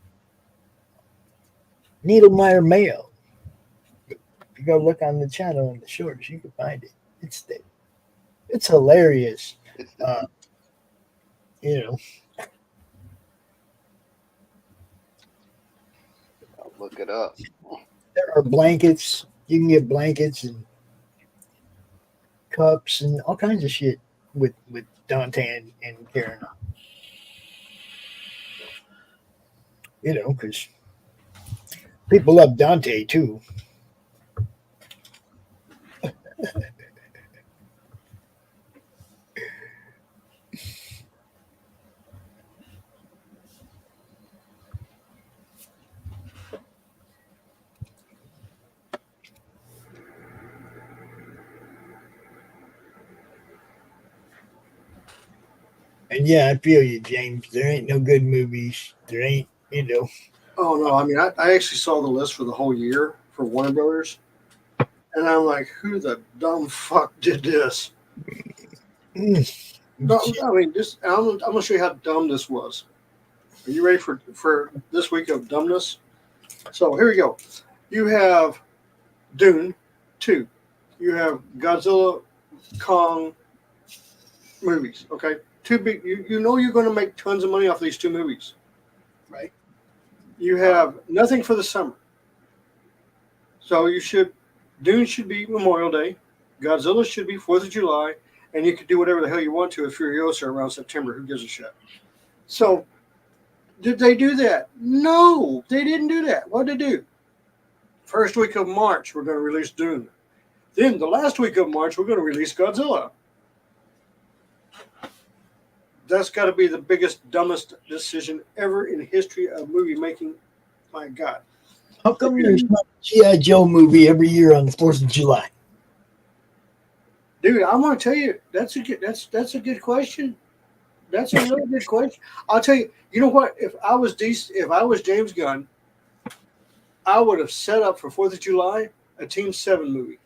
Needlemeyer mayo. If you go look on the channel in the shorts, you can find it. It's hilarious. I'll look it up. There are blankets. You can get blankets and cups and all kinds of shit with Dante and Karen. Because people love Dante too. And yeah, I feel you, James. There ain't no good movies. There ain't, Oh, no. I mean, I actually saw the list for the whole year for Warner Brothers. And I'm like, who the dumb fuck did this? No, I mean, I'm going to show you how dumb this was. Are you ready for this week of dumbness? So here we go. You have Dune 2. You have Godzilla, Kong movies, okay? Two big. You know you're going to make tons of money off these two movies, right? You have nothing for the summer, so you should Dune should be Memorial Day. Godzilla should be 4th of July. And you could do whatever the hell you want to with Furiosa around September. Who gives a shit? So, did they do that? No, they didn't do that. What did they do? First week of March, we're going to release Dune. Then the last week of March, we're going to release Godzilla. That's got to be the biggest, dumbest decision ever in the history of movie making. My God. How come there's not a G.I. Joe movie every year on the 4th of July? Dude, I want to tell you, that's a good question. That's a really good question. I'll tell you, you know what? If I was James Gunn, I would have set up for 4th of July a Team 7 movie.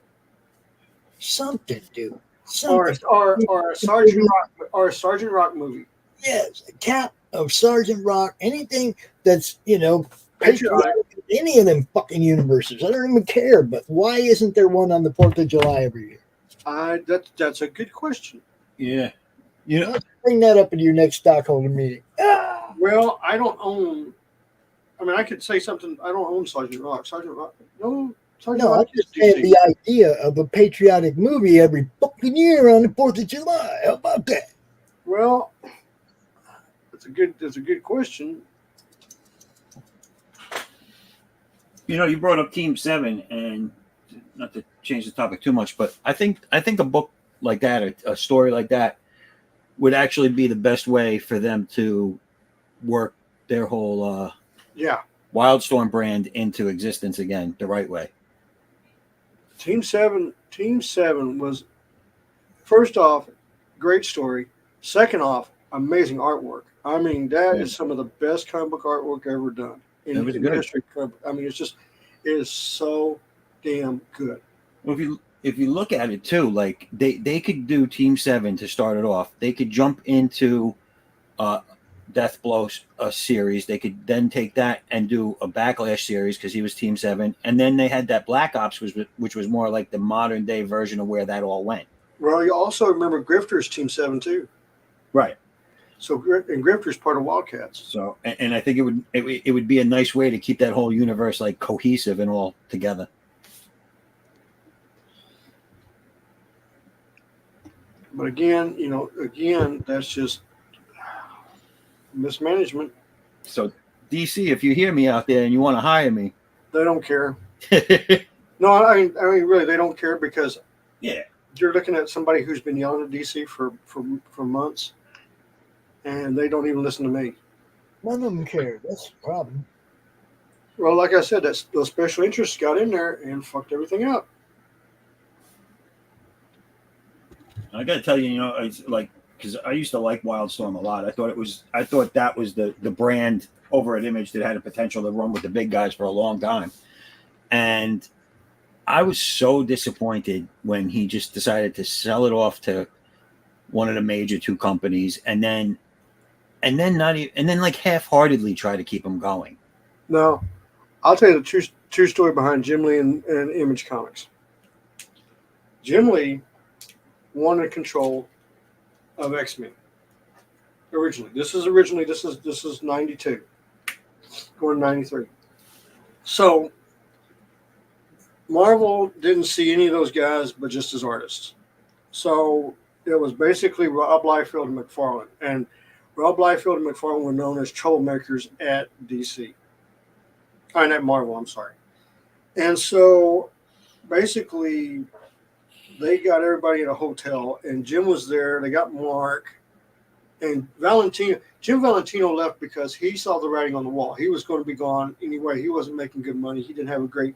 Something, dude. Or a Sergeant Rock movie. Yes, a Cap of Sergeant Rock, anything that's, Patriotic. any of them fucking universes. I don't even care, but why isn't there one on the 4th of July every year? That's a good question. Yeah. Bring that up in your next stockholder meeting. Well, I don't own. I mean, I could say something. I don't own Sergeant Rock. Sergeant Rock. No, Sergeant No, I'm Rock is just saying DC. the idea of a patriotic movie every fucking year on the 4th of July. How about that? Well, that's a good question. You brought up Team 7, and not to change the topic too much, but I think a book like that, a story like that, would actually be the best way for them to work their whole Wildstorm brand into existence again the right way. Team 7 was, first off, great story. Second off, amazing artwork. I mean, that is some of the best comic book artwork ever done in the history of comic. I mean, it is so damn good. Well, if you look at it too, like they could do Team 7 to start it off. They could jump into Death Blow series. They could then take that and do a Backlash series because he was Team 7, and then they had that Black Ops, which was more like the modern day version of where that all went. Well, you also remember Grifter's Team 7 too, right? So, and Grifter's part of Wildcats. So, and I think it would be a nice way to keep that whole universe like cohesive and all together. But again, that's just mismanagement. So, DC, if you hear me out there and you want to hire me, they don't care. No, I mean, really, they don't care because you're looking at somebody who's been yelling at DC for months, and they don't even listen to me. None of them care. That's the problem. Well, like I said, those special interests got in there and fucked everything up. I got to tell you, it's like, because I used to like Wildstorm a lot. I thought that was the brand over at Image that had a potential to run with the big guys for a long time. And I was so disappointed when he just decided to sell it off to one of the major two companies, and then like half-heartedly try to keep them going. No, I'll tell you the true story behind Jim Lee and Image Comics. Jim Lee wanted control of X-Men. Originally, this is 92, going to 93. So Marvel didn't see any of those guys, but just as artists. So it was basically Rob Liefeld and McFarlane, and Rob Liefeld and McFarlane were known as troublemakers at DC. At Marvel, I'm sorry. And so basically they got everybody in a hotel, and Jim was there. They got Mark and Valentino. Jim Valentino left because he saw the writing on the wall. He was going to be gone anyway. He wasn't making good money. He didn't have a great,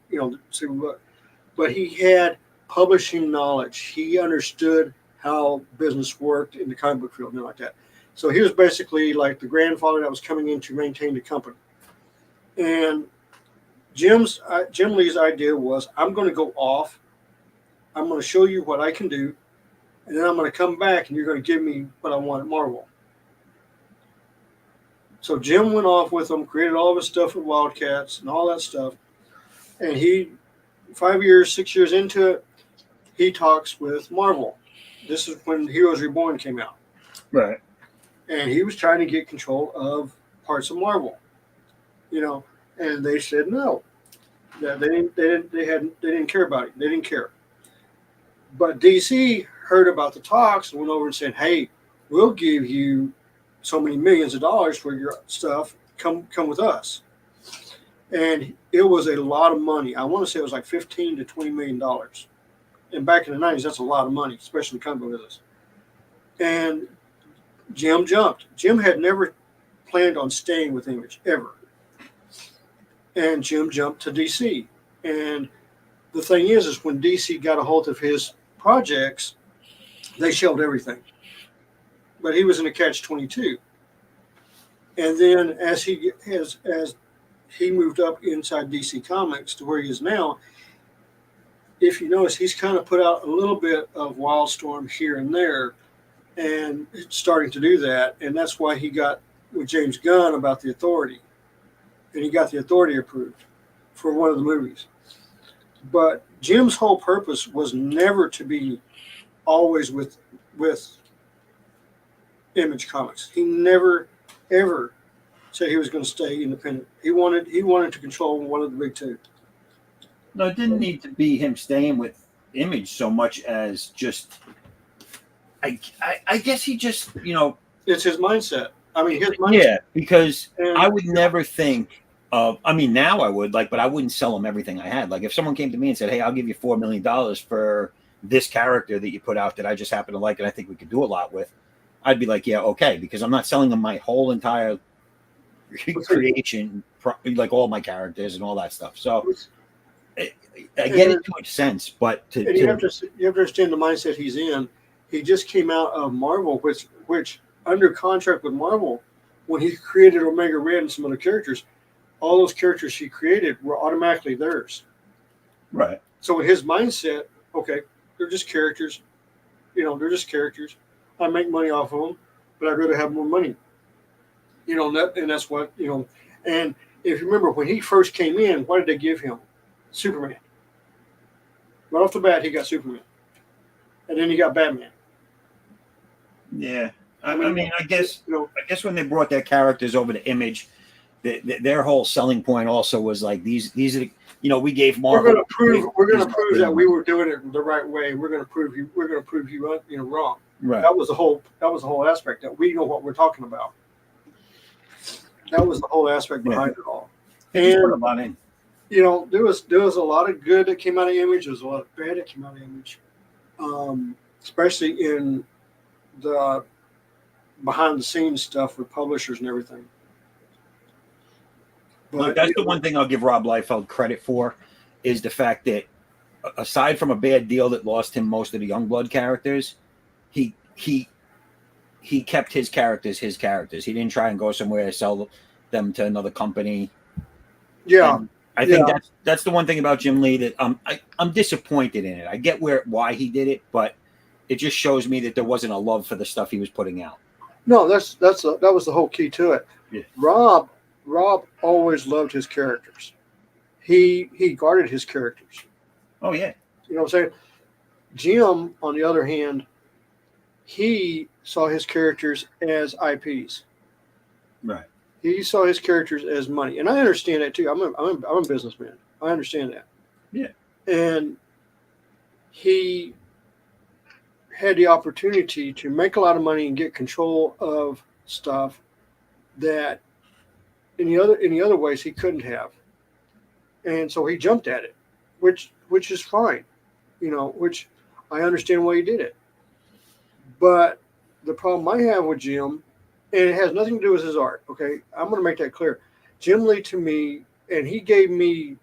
but he had publishing knowledge. He understood how business worked in the comic book field and like that. So he was basically like the grandfather that was coming in to maintain the company. And Jim Lee's idea was, I'm going to go off. I'm going to show you what I can do, and then I'm going to come back, and you're going to give me what I want at Marvel. So Jim went off with him, created all of his stuff with Wildcats and all that stuff. And he, 6 years into it, he talks with Marvel. This is when Heroes Reborn came out. Right. And he was trying to get control of parts of Marvel, and they said no. Yeah, they didn't care about it. They didn't care. But DC heard about the talks and went over and said, "Hey, we'll give you so many millions of dollars for your stuff. Come with us." And it was a lot of money. I want to say it was like $15 to $20 million. And back in the 90s, that's a lot of money, especially in comic book business. And Jim jumped. Jim had never planned on staying with Image ever. And Jim jumped to DC. And the thing is when DC got a hold of his projects, they shelved everything. But he was in a catch-22. And then as he moved up inside DC Comics to where he is now, if you notice, he's kind of put out a little bit of Wildstorm here and there, and starting to do that. And that's why he got with James Gunn about the Authority. And he got the Authority approved for one of the movies. But Jim's whole purpose was never to be always with Image Comics. He never, ever said he was going to stay independent. He wanted to control one of the big two. No, it didn't need to be him staying with Image so much as just. I guess he just, it's his mindset. I mean, his mindset. Yeah, because I would never think of. I mean, now I would but I wouldn't sell him everything I had. Like if someone came to me and said, "Hey, I'll give you $4 million for this character that you put out that I just happen to like and I think we could do a lot with," I'd be like, "Yeah, okay," because I'm not selling them my whole entire creation, like all my characters and all that stuff. So I get it to a sense, but you have to understand the mindset he's in. He just came out of Marvel, which under contract with Marvel, when he created Omega Red and some other characters, all those characters he created were automatically theirs. Right. So in his mindset, okay, they're just characters. They're just characters. I make money off of them, but I'd rather have more money. And that's what, and if you remember when he first came in, what did they give him? Superman. Right off the bat, he got Superman. And then he got Batman. Yeah. I mean, I guess when they brought their characters over to Image, their whole selling point also was like these are we gave Marvel. We're going to prove that we were doing it the right way. We're going to prove you wrong. Right. That was the whole aspect that we know what we're talking about. That was the whole aspect behind it all. And there was a lot of good that came out of Image. There was a lot of bad that came out of Image, especially in the behind the scenes stuff with publishers and everything. But that's the one thing I'll give Rob Liefeld credit for is the fact that aside from a bad deal that lost him most of the Youngblood characters, he kept his characters. He didn't try and go somewhere to sell them to another company. Yeah. And I think that's the one thing about Jim Lee that I'm disappointed in it. I get why he did it, but it just shows me that there wasn't a love for the stuff he was putting out. No, that was the whole key to it. Yeah. Rob always loved his characters. He guarded his characters. Oh yeah. You know what I'm saying? Jim, on the other hand, he saw his characters as IPs. Right. He saw his characters as money, and I understand that too. I'm a businessman. I understand that. Yeah. And he had the opportunity to make a lot of money and get control of stuff that in the other ways he couldn't have. And so he jumped at it, which is fine, which I understand why he did it. But the problem I have with Jim, and it has nothing to do with his art, okay? I'm going to make that clear. Jim Lee to me, and he gave me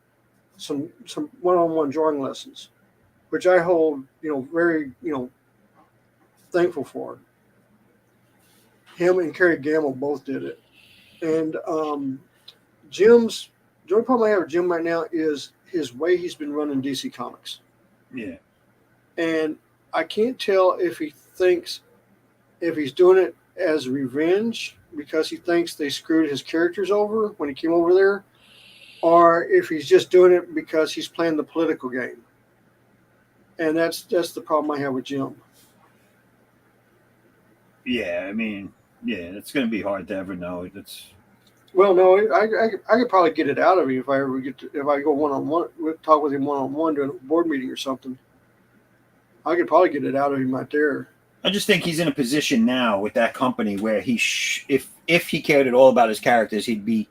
some one-on-one drawing lessons, which I hold, very, thankful for. Him and Kerry Gamble both did it. And the only problem I have with Jim right now is his way he's been running DC Comics. Yeah. And I can't tell if he's doing it as revenge because he thinks they screwed his characters over when he came over there, or if he's just doing it because he's playing the political game. And that's the problem I have with Jim. Yeah, I mean, it's going to be hard to ever know. Well, no, I could probably get it out of him if I ever if I go one on one, talk with him one on one during a board meeting or something. I could probably get it out of him right there. I just think he's in a position now with that company where if he cared at all about his characters, he'd be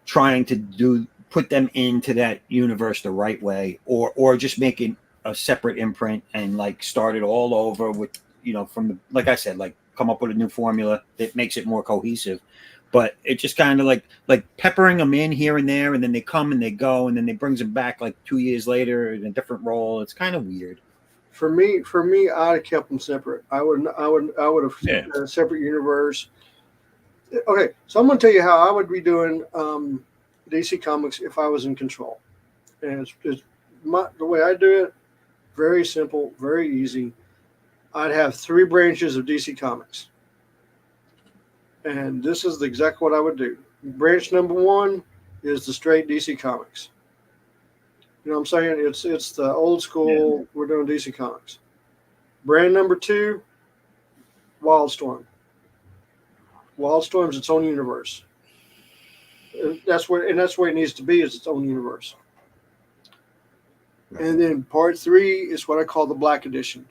trying to put them into that universe the right way, or just making a separate imprint and like start it all over with, from the, like I said, like come up with a new formula that makes it more cohesive. But it just kind of like peppering them in here and there, and then they come and they go, and then they brings them back like 2 years later in a different role. It's kind of weird. For me, I'd have kept them separate. I would have a separate universe. Okay, so I'm going to tell you how I would be doing DC Comics if I was in control. And the way I do it, very simple, very easy. I'd have 3 branches of DC Comics. And this is exactly what I would do. Branch number 1 is the straight DC Comics. You know what I'm saying? It's the old school. Yeah. We're doing DC Comics. Brand number 2, Wildstorm. Wildstorm's its own universe. That's where it needs to be, is its own universe. Right. And then part 3 is what I call the Black Edition.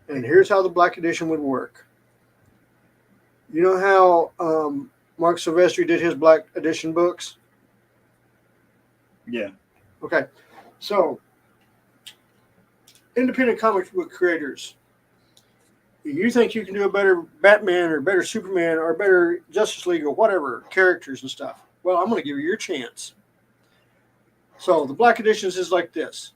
And here's how the Black Edition would work. You know how Mark Silvestri did his Black Edition books? Yeah. Okay. So, independent comic book creators, you think you can do a better Batman or better Superman or better Justice League or whatever, characters and stuff. Well, I'm going to give you your chance. So, the Black Editions is like this.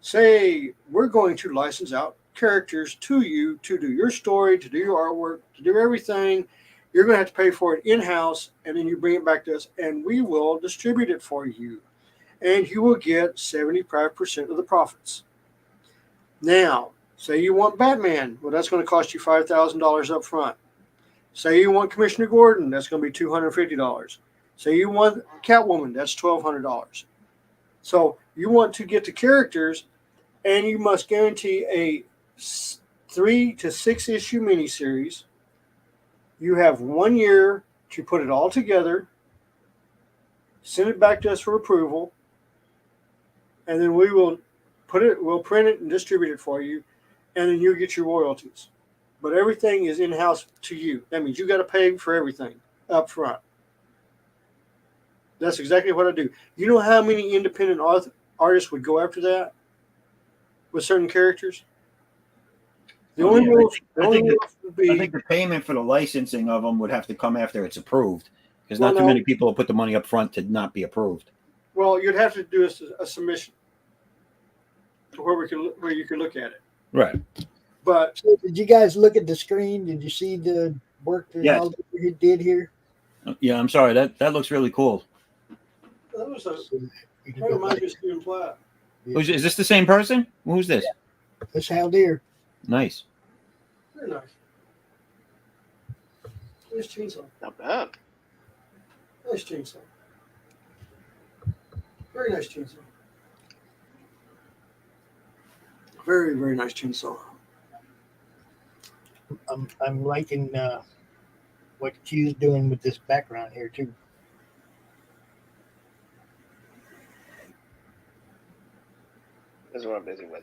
Say, we're going to license out characters to you to do your story, to do your artwork, to do everything. You're going to have to pay for it in-house, and then you bring it back to us, and we will distribute it for you. And you will get 75% of the profits. Now, say you want Batman. Well, that's going to cost you $5,000 up front. Say you want Commissioner Gordon. That's going to be $250. Say you want Catwoman. That's $1,200. So you want to get the characters, and you must guarantee a 3 to 6 issue miniseries. You have 1 year to put it all together, send it back to us for approval, and then we'll print it and distribute it for you, and then you get your royalties. But everything is in-house to you. That means you got to pay for everything up front. That's exactly what I do. You know how many independent artists would go after that with certain characters? The only rule would be, I think the payment for the licensing of them would have to come after it's approved, because not too many people will put the money up front to not be approved. Well, you'd have to do a submission to where you could look at it. Right. But so did you guys look at the screen? Did you see the work that he did here? Yeah, I'm sorry. That looks really cool. That was reminds me of Stephen Platt. Is this the same person? Who's this? Yeah. That's Hal Deer. Nice. Very nice. Nice chainsaw. Not bad. Nice chainsaw. Very nice chainsaw. Very, very nice chainsaw. I'm liking what Q's doing with this background here too. This is what I'm busy with.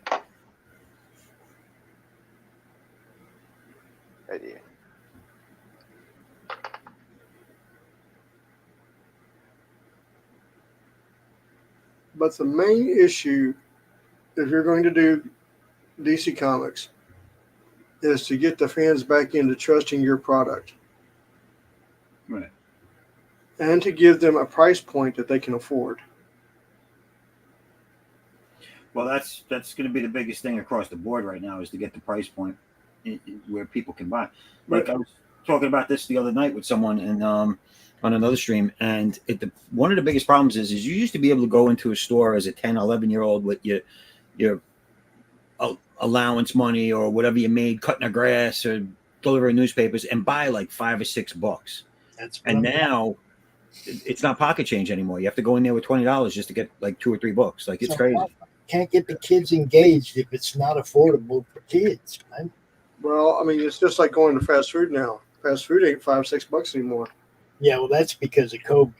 Right here. But the main issue, if you're going to do DC Comics, is to get the fans back into trusting your product. Right. And to give them a price point that they can afford. Well, that's going to be the biggest thing across the board right now, is to get the price point where people can buy. Like I was talking about this the other night with someone and on another stream, and one of the biggest problems is you used to be able to go into a store as a 10, 11-year-old with your allowance money or whatever you made cutting the grass or delivering newspapers and buy like $5 or $6. And now it's not pocket change anymore. You have to go in there with $20 just to get like 2 or 3 books. Like, it's crazy. Can't get the kids engaged if it's not affordable for kids, man. Well, I mean, it's just like going to fast food now. Fast food ain't $5, $6 anymore. Yeah, well, that's because of COVID.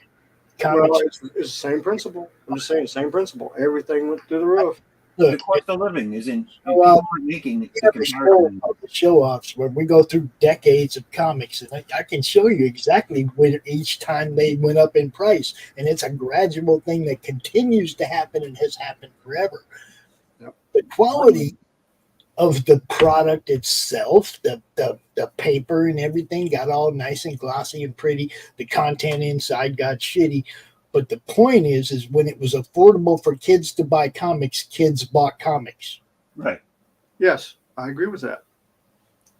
Well, Comics. it's the same principle. I'm just saying, same principle. Everything went through the roof. The Look, cost of living isn't Well, people aren't making the we have a comparison. show offs where we go through decades of comics, and I can show you exactly when each time they went up in price, and it's a gradual thing that continues to happen and has happened forever. Yep. The quality of the product itself, the paper and everything got all nice and glossy and pretty. The content inside got shitty. But the point is when it was affordable for kids to buy comics, kids bought comics. Right. Yes, I agree with that.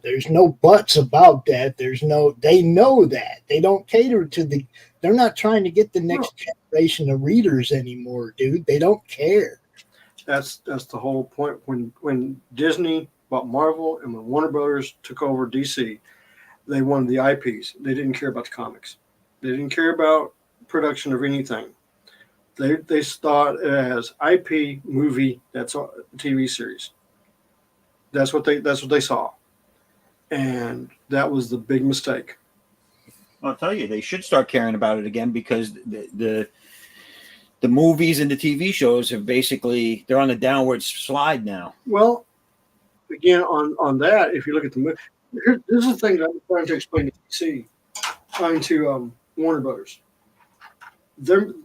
There's no buts about that. They know that. They don't cater to they're not trying to get the next generation of readers anymore, dude. They don't care. That's the whole point. When Disney bought Marvel and when Warner Brothers took over DC, they wanted the IPs. They didn't care about the comics. They didn't care about production of anything. They thought it as IP movie. That's a TV series. That's what they saw, and that was the big mistake. I'll tell you, they should start caring about it again because the movies and the TV shows have they're on a downward slide now. Well, again, on that, if you look at the movie, this is the thing that I'm trying to explain to DC, trying to Warner Brothers. The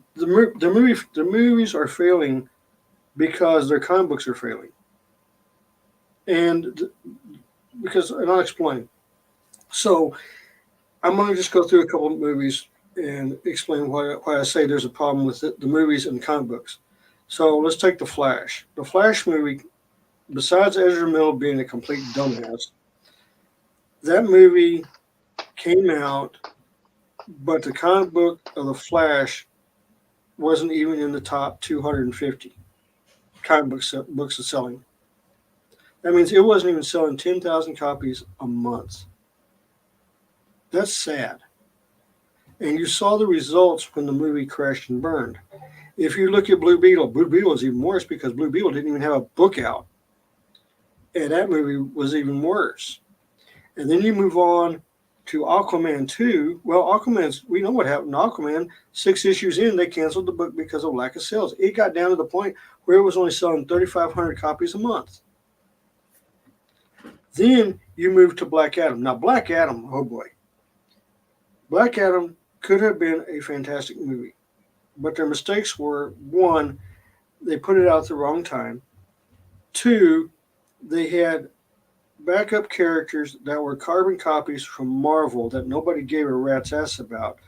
movies are failing because their comic books are failing, and I'll explain. So I'm going to just go through a couple of movies and explain why I say there's a problem with the movies and the comic books. So let's take The Flash. The Flash movie, besides Ezra Miller being a complete dumbass, that movie came out, but the comic book of The Flash wasn't even in the top 250 comic books of selling. That means it wasn't even selling 10,000 copies a month. That's sad. And you saw the results when the movie crashed and burned. If you look at Blue Beetle is even worse because Blue Beetle didn't even have a book out. And that movie was even worse. And then you move on to Aquaman 2. Well, we know what happened to Aquaman. 6 issues in, they canceled the book because of lack of sales. It got down to the point where it was only selling 3,500 copies a month. Then you move to Black Adam. Now, Black Adam, oh boy. Black Adam could have been a fantastic movie. But their mistakes were, 1, they put it out at the wrong time. 2, they had backup characters that were carbon copies from Marvel that nobody gave a rat's ass about.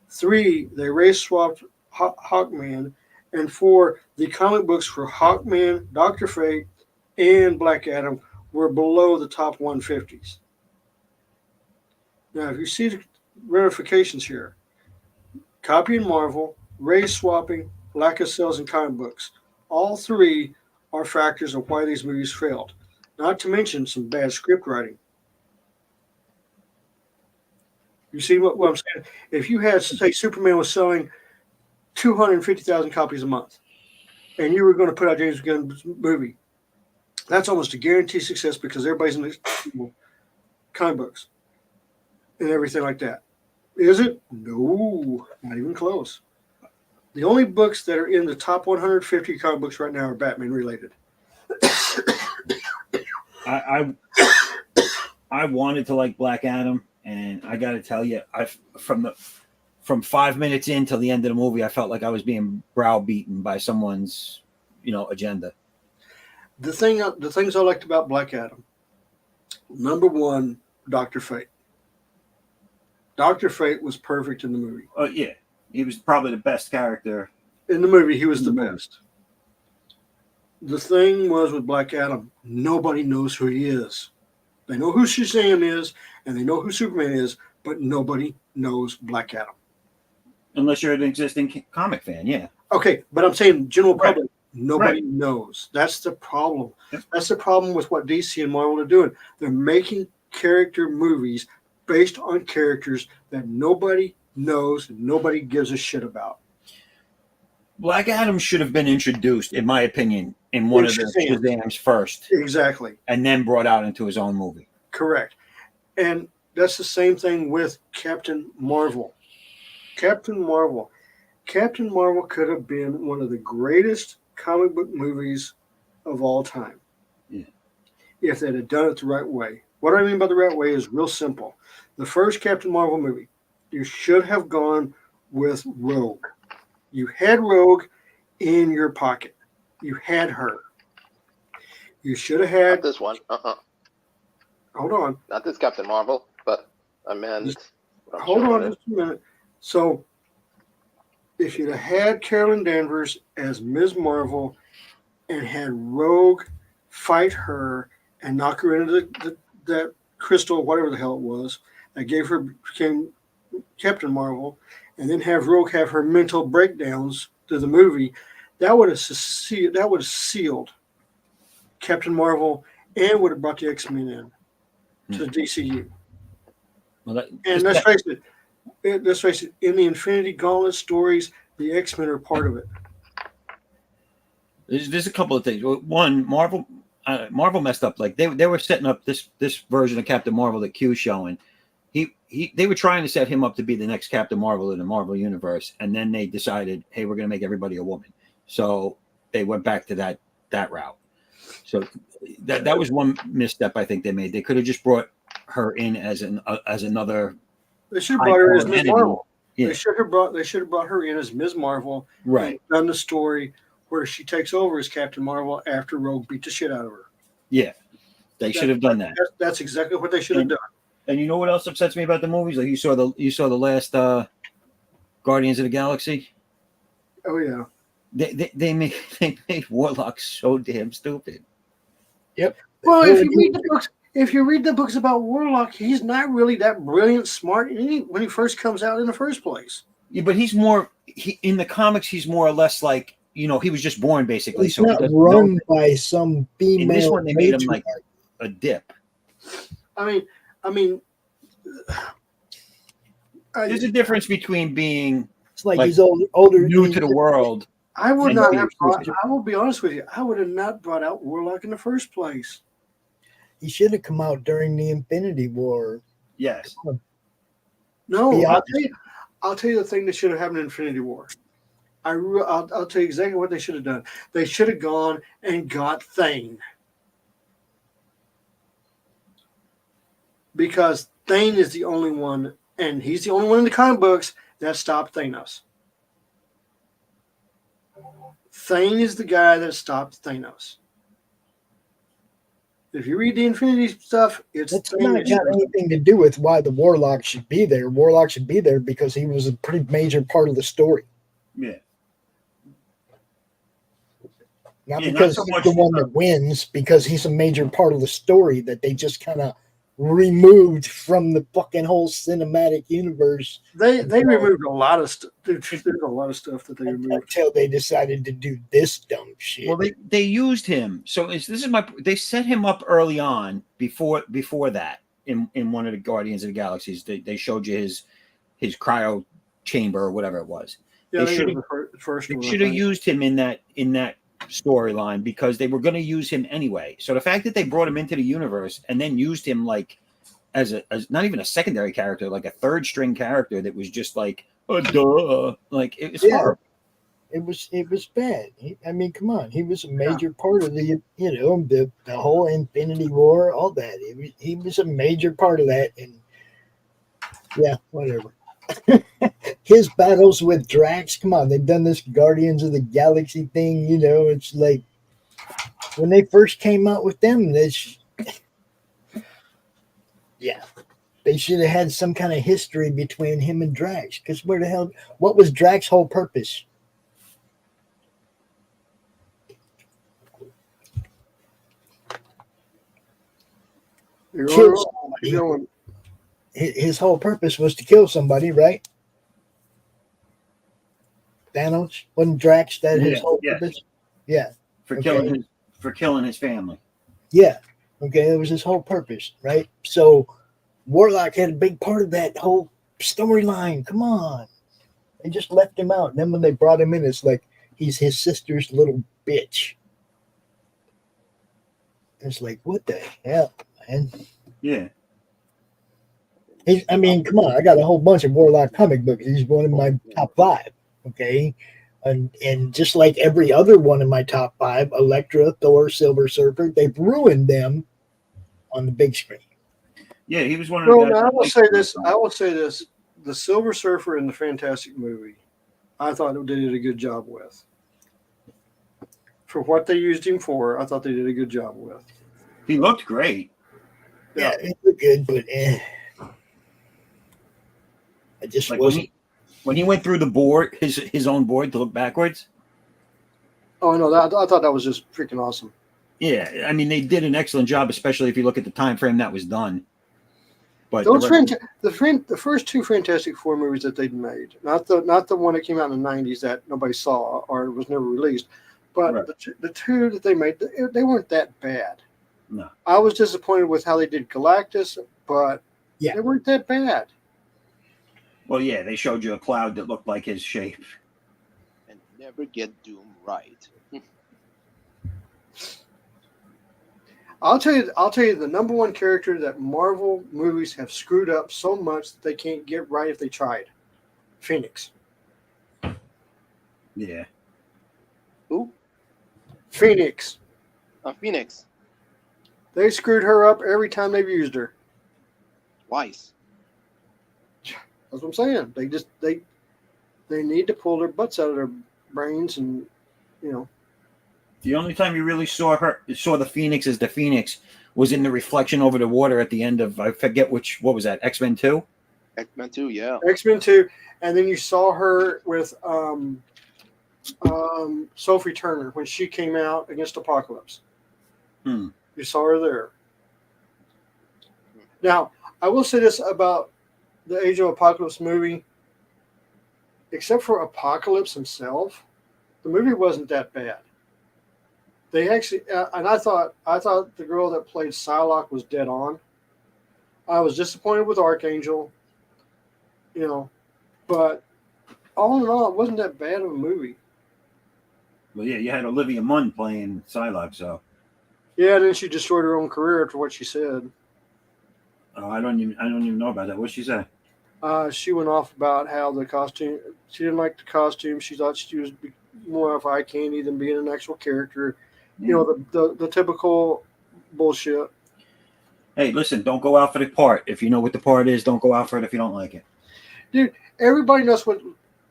3, they race swapped Hawkman. And 4, the comic books for Hawkman, Dr. Fate, and Black Adam were below the top 150s. Now, if you see the ramifications here, copying Marvel, race swapping, lack of sales in comic books, all 3 are factors of why these movies failed. Not to mention some bad script writing. You see what I'm saying? If you had, say, Superman was selling 250,000 copies a month, and you were going to put out James Gunn's movie, that's almost a guaranteed success because everybody's in the comic books and everything like that. Is it? No, not even close. The only books that are in the top 150 comic books right now are Batman related. I wanted to like Black Adam, and I got to tell you, from 5 minutes in till the end of the movie, I felt like I was being browbeaten by someone's, agenda. The things I liked about Black Adam, number 1, Dr. Fate. Dr. Fate was perfect in the movie. Oh yeah, he was probably the best character in the movie. He was the best. The thing was with Black Adam, nobody knows who he is. They know who Shazam is, and they know who Superman is, but nobody knows Black Adam. Unless you're an existing comic fan, yeah. Okay, but I'm saying general public, nobody knows. That's the problem. Yep. That's the problem with what DC and Marvel are doing. They're making character movies based on characters that nobody knows and nobody gives a shit about. Black Adam should have been introduced, in my opinion, in one of the Shazams first. Exactly. And then brought out into his own movie. Correct. And that's the same thing with Captain Marvel. Captain Marvel. Captain Marvel could have been one of the greatest comic book movies of all time. Yeah. If they'd have done it the right way. What I mean by the right way is real simple. The first Captain Marvel movie, you should have gone with Rogue. You had Rogue in your pocket. You had her. You should have Not had. this one. Hold on. Not this Captain Marvel, but I meant. Hold on just a minute. So, if you'd have had Carolyn Danvers as Ms. Marvel and had Rogue fight her and knock her into that crystal, whatever the hell it was, that became Captain Marvel, and then have Rogue have her mental breakdowns to the movie, that would have sealed Captain Marvel and would have brought the X-Men in to the DCU. Well, And let's face it, in the Infinity Gauntlet stories, the X-Men are part of it. there's a couple of things. One, Marvel messed up. Like they were setting up this version of Captain Marvel that Q's showing. They were trying to set him up to be the next Captain Marvel in the Marvel universe, and then they decided, hey, we're going to make everybody a woman. So they went back to that route. So that was one misstep I think they made. They could have just brought her in as another. They should have brought her as Ms. entity. Marvel. Yeah. They should have brought her in as Ms. Marvel. Right. And done the story where she takes over as Captain Marvel after Rogue beat the shit out of her. Yeah. They should have done that. That's exactly what they should have done. And you know what else upsets me about the movies? Like you saw the last Guardians of the Galaxy. Oh yeah. They made Warlock so damn stupid. Yep. Well, if you read the books about Warlock, he's not really that brilliant, smart when he first comes out in the first place. Yeah, but he's more. In the comics, he's more or less like he was just born basically. He's So not he doesn't run know. by some female. In this one, they made him like matriarch. a dip. I mean, There's a difference between being It's like he's older, new to the world. I would And not he- have brought. I will be honest with you. I would have not brought out Warlock in the first place. He should have come out during the Infinity War. Yes. No, Be I'll tell you the thing that should have happened in Infinity War. I'll tell you exactly what they should have done. They should have gone and got Thane. Because Thane is the only one, and he's the only one in the comic books that stopped Thanos. Thane is the guy that stopped Thanos. If you read the Infinity stuff, it's That's Thane not that got anything to do with why the Warlock should be there. Warlock should be there because he was a pretty major part of the story. Yeah. Not Yeah, not because so he's much- the one that wins, because he's a major part of the story that they just kind of removed from the fucking whole cinematic universe They removed a lot of stuff. There's a lot of stuff that they removed. until they decided to do this dumb shit. Well, they used him. So they set him up early on before that in one of the Guardians of the Galaxies. They showed you his cryo chamber or whatever it was. Yeah, They they should used the first They one. I should have think. used him in that storyline because they were going to use him anyway. So the fact that they brought him into the universe and then used him like as not even a secondary character, like a third string character that was just like duh, like it was horrible. It was bad. I mean, come on, he was a major part of the the whole Infinity War, all that. He was a major part of that, and yeah, whatever. His battles with Drax, come on, they've done this Guardians of the Galaxy thing. It's like when they first came out with them, they should have had some kind of history between him and Drax. Because what was Drax's whole purpose? Kill somebody. His whole purpose was to kill somebody, right? Thanos wasn't Drax that his whole purpose? Yeah. For killing his family. Yeah. Okay, it was his whole purpose, right? So Warlock had a big part of that whole storyline. Come on. They just left him out. And then when they brought him in, it's like he's his sister's little bitch. It's like, what the hell, man? Yeah. I mean, come on, I got a whole bunch of Warlock comic books. He's one of my top 5. Okay. And just like every other one in my top 5, Elektra, Thor, Silver Surfer, they've ruined them on the big screen. Yeah, he was one of the Well, guys. I will say this. I will say this. The Silver Surfer in the Fantastic movie, I thought they did a good job with. For what they used him for, I thought they did a good job with. He looked great. Yeah, it looked good, but I just Like wasn't. when he went through the board, his own board to look backwards. Oh no, I thought that was just freaking awesome. Yeah, I mean they did an excellent job, especially if you look at the time frame that was done. But Those the first 2 Fantastic Four movies that they'd made, not the one that came out in the 90s that nobody saw or was never released, but Right. the 2 that they made, they weren't that bad. No. I was disappointed with how they did Galactus, but Yeah. they weren't that bad. Well, yeah, they showed you a cloud that looked like his shape. And never get Doom right. I'll tell you the number one character that Marvel movies have screwed up so much that they can't get right if they tried. Phoenix. Yeah. Who? Phoenix. Phoenix. They screwed her up every time they've used her. Twice. That's what I'm saying. They need to pull their butts out of their brains and The only time you really saw the Phoenix as the Phoenix was in the reflection over the water at the end of, I forget what was that, X-Men 2? X-Men 2, yeah. X-Men 2, and then you saw her with Sophie Turner when she came out against Apocalypse. Hmm. You saw her there. Now, I will say this about the Age of Apocalypse movie. Except for Apocalypse himself, the movie wasn't that bad. They actually, and I thought the girl that played Psylocke was dead on. I was disappointed with Archangel, but all in all, it wasn't that bad of a movie. Well, yeah, you had Olivia Munn playing Psylocke, so. Yeah, and then she destroyed her own career after what she said. Oh, I don't even know about that. What'd she say? She went off about how the costume. She didn't like the costume. She thought she was more of eye candy than being an actual character. The typical bullshit. Hey, listen, don't go out for the part. If you know what the part is, don't go out for it if you don't like it. Dude, everybody knows what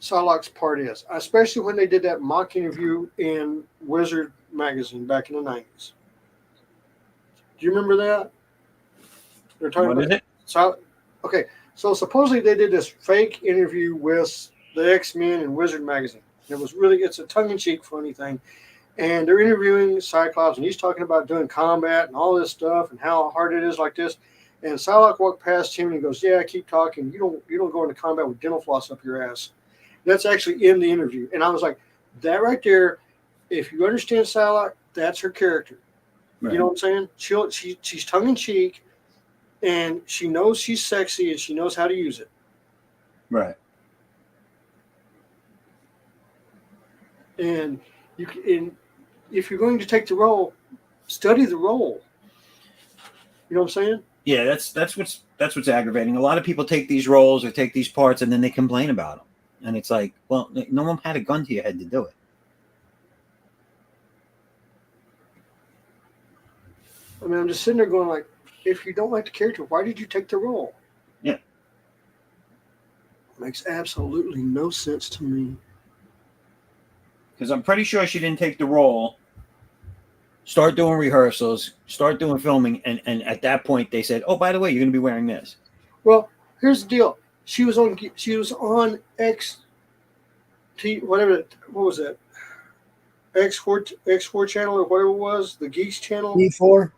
Psylocke's part is, especially when they did that mock interview in Wizard magazine back in the 90s. Do you remember that? They're talking What about is it? Okay, so supposedly they did this fake interview with the X-Men in Wizard magazine. It's a tongue-in-cheek funny thing. And they're interviewing Cyclops, and he's talking about doing combat and all this stuff and how hard it is like this. And Psylocke walked past him and he goes, "Yeah, keep talking. You don't go into combat with dental floss up your ass." That's actually in the interview. And I was like, that right there, if you understand Psylocke, that's her character. Right. You know what I'm saying? She's tongue-in-cheek, and she knows she's sexy, and she knows how to use it. Right. And if you're going to take the role, study the role. You know what I'm saying? Yeah, that's what's aggravating. A lot of people take these roles or take these parts and then they complain about them. And it's like, well, no one had a gun to your head to do it. I mean, I'm just sitting there going like, if you don't like the character, why did you take the role? Yeah. Makes absolutely no sense to me. Because I'm pretty sure she didn't take the role, start doing rehearsals, start doing filming, and at that point they said, "Oh, by the way, you're going to be wearing this." Well, here's the deal. She was on what was that? X4 channel or whatever it was, the Geeks channel. G4.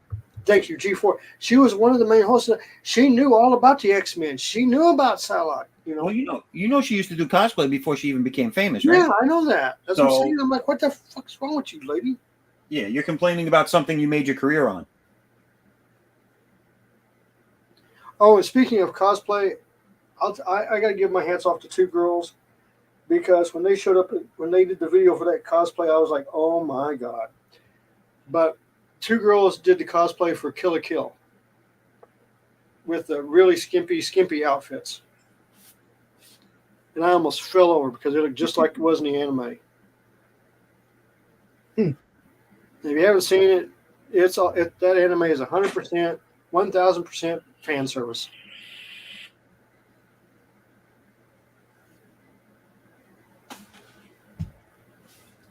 Thank you, G4. She was one of the main hosts. She knew all about the X-Men. She knew about Psylocke. Well, you know, she used to do cosplay before she even became famous, right? Yeah, I know that. That's what I'm So- saying. I'm like, what the fuck's wrong with you, lady? Yeah, you're complaining about something you made your career on. Oh, and speaking of cosplay, I got to give my hats off to 2 girls, because when they showed up, when they did the video for that cosplay, I was like, oh my God. But 2 girls did the cosplay for Kill la Kill. with the really skimpy outfits. And I almost fell over because it looked just like it was in the anime. If you haven't seen it, that anime is 100%, 1000% fan service.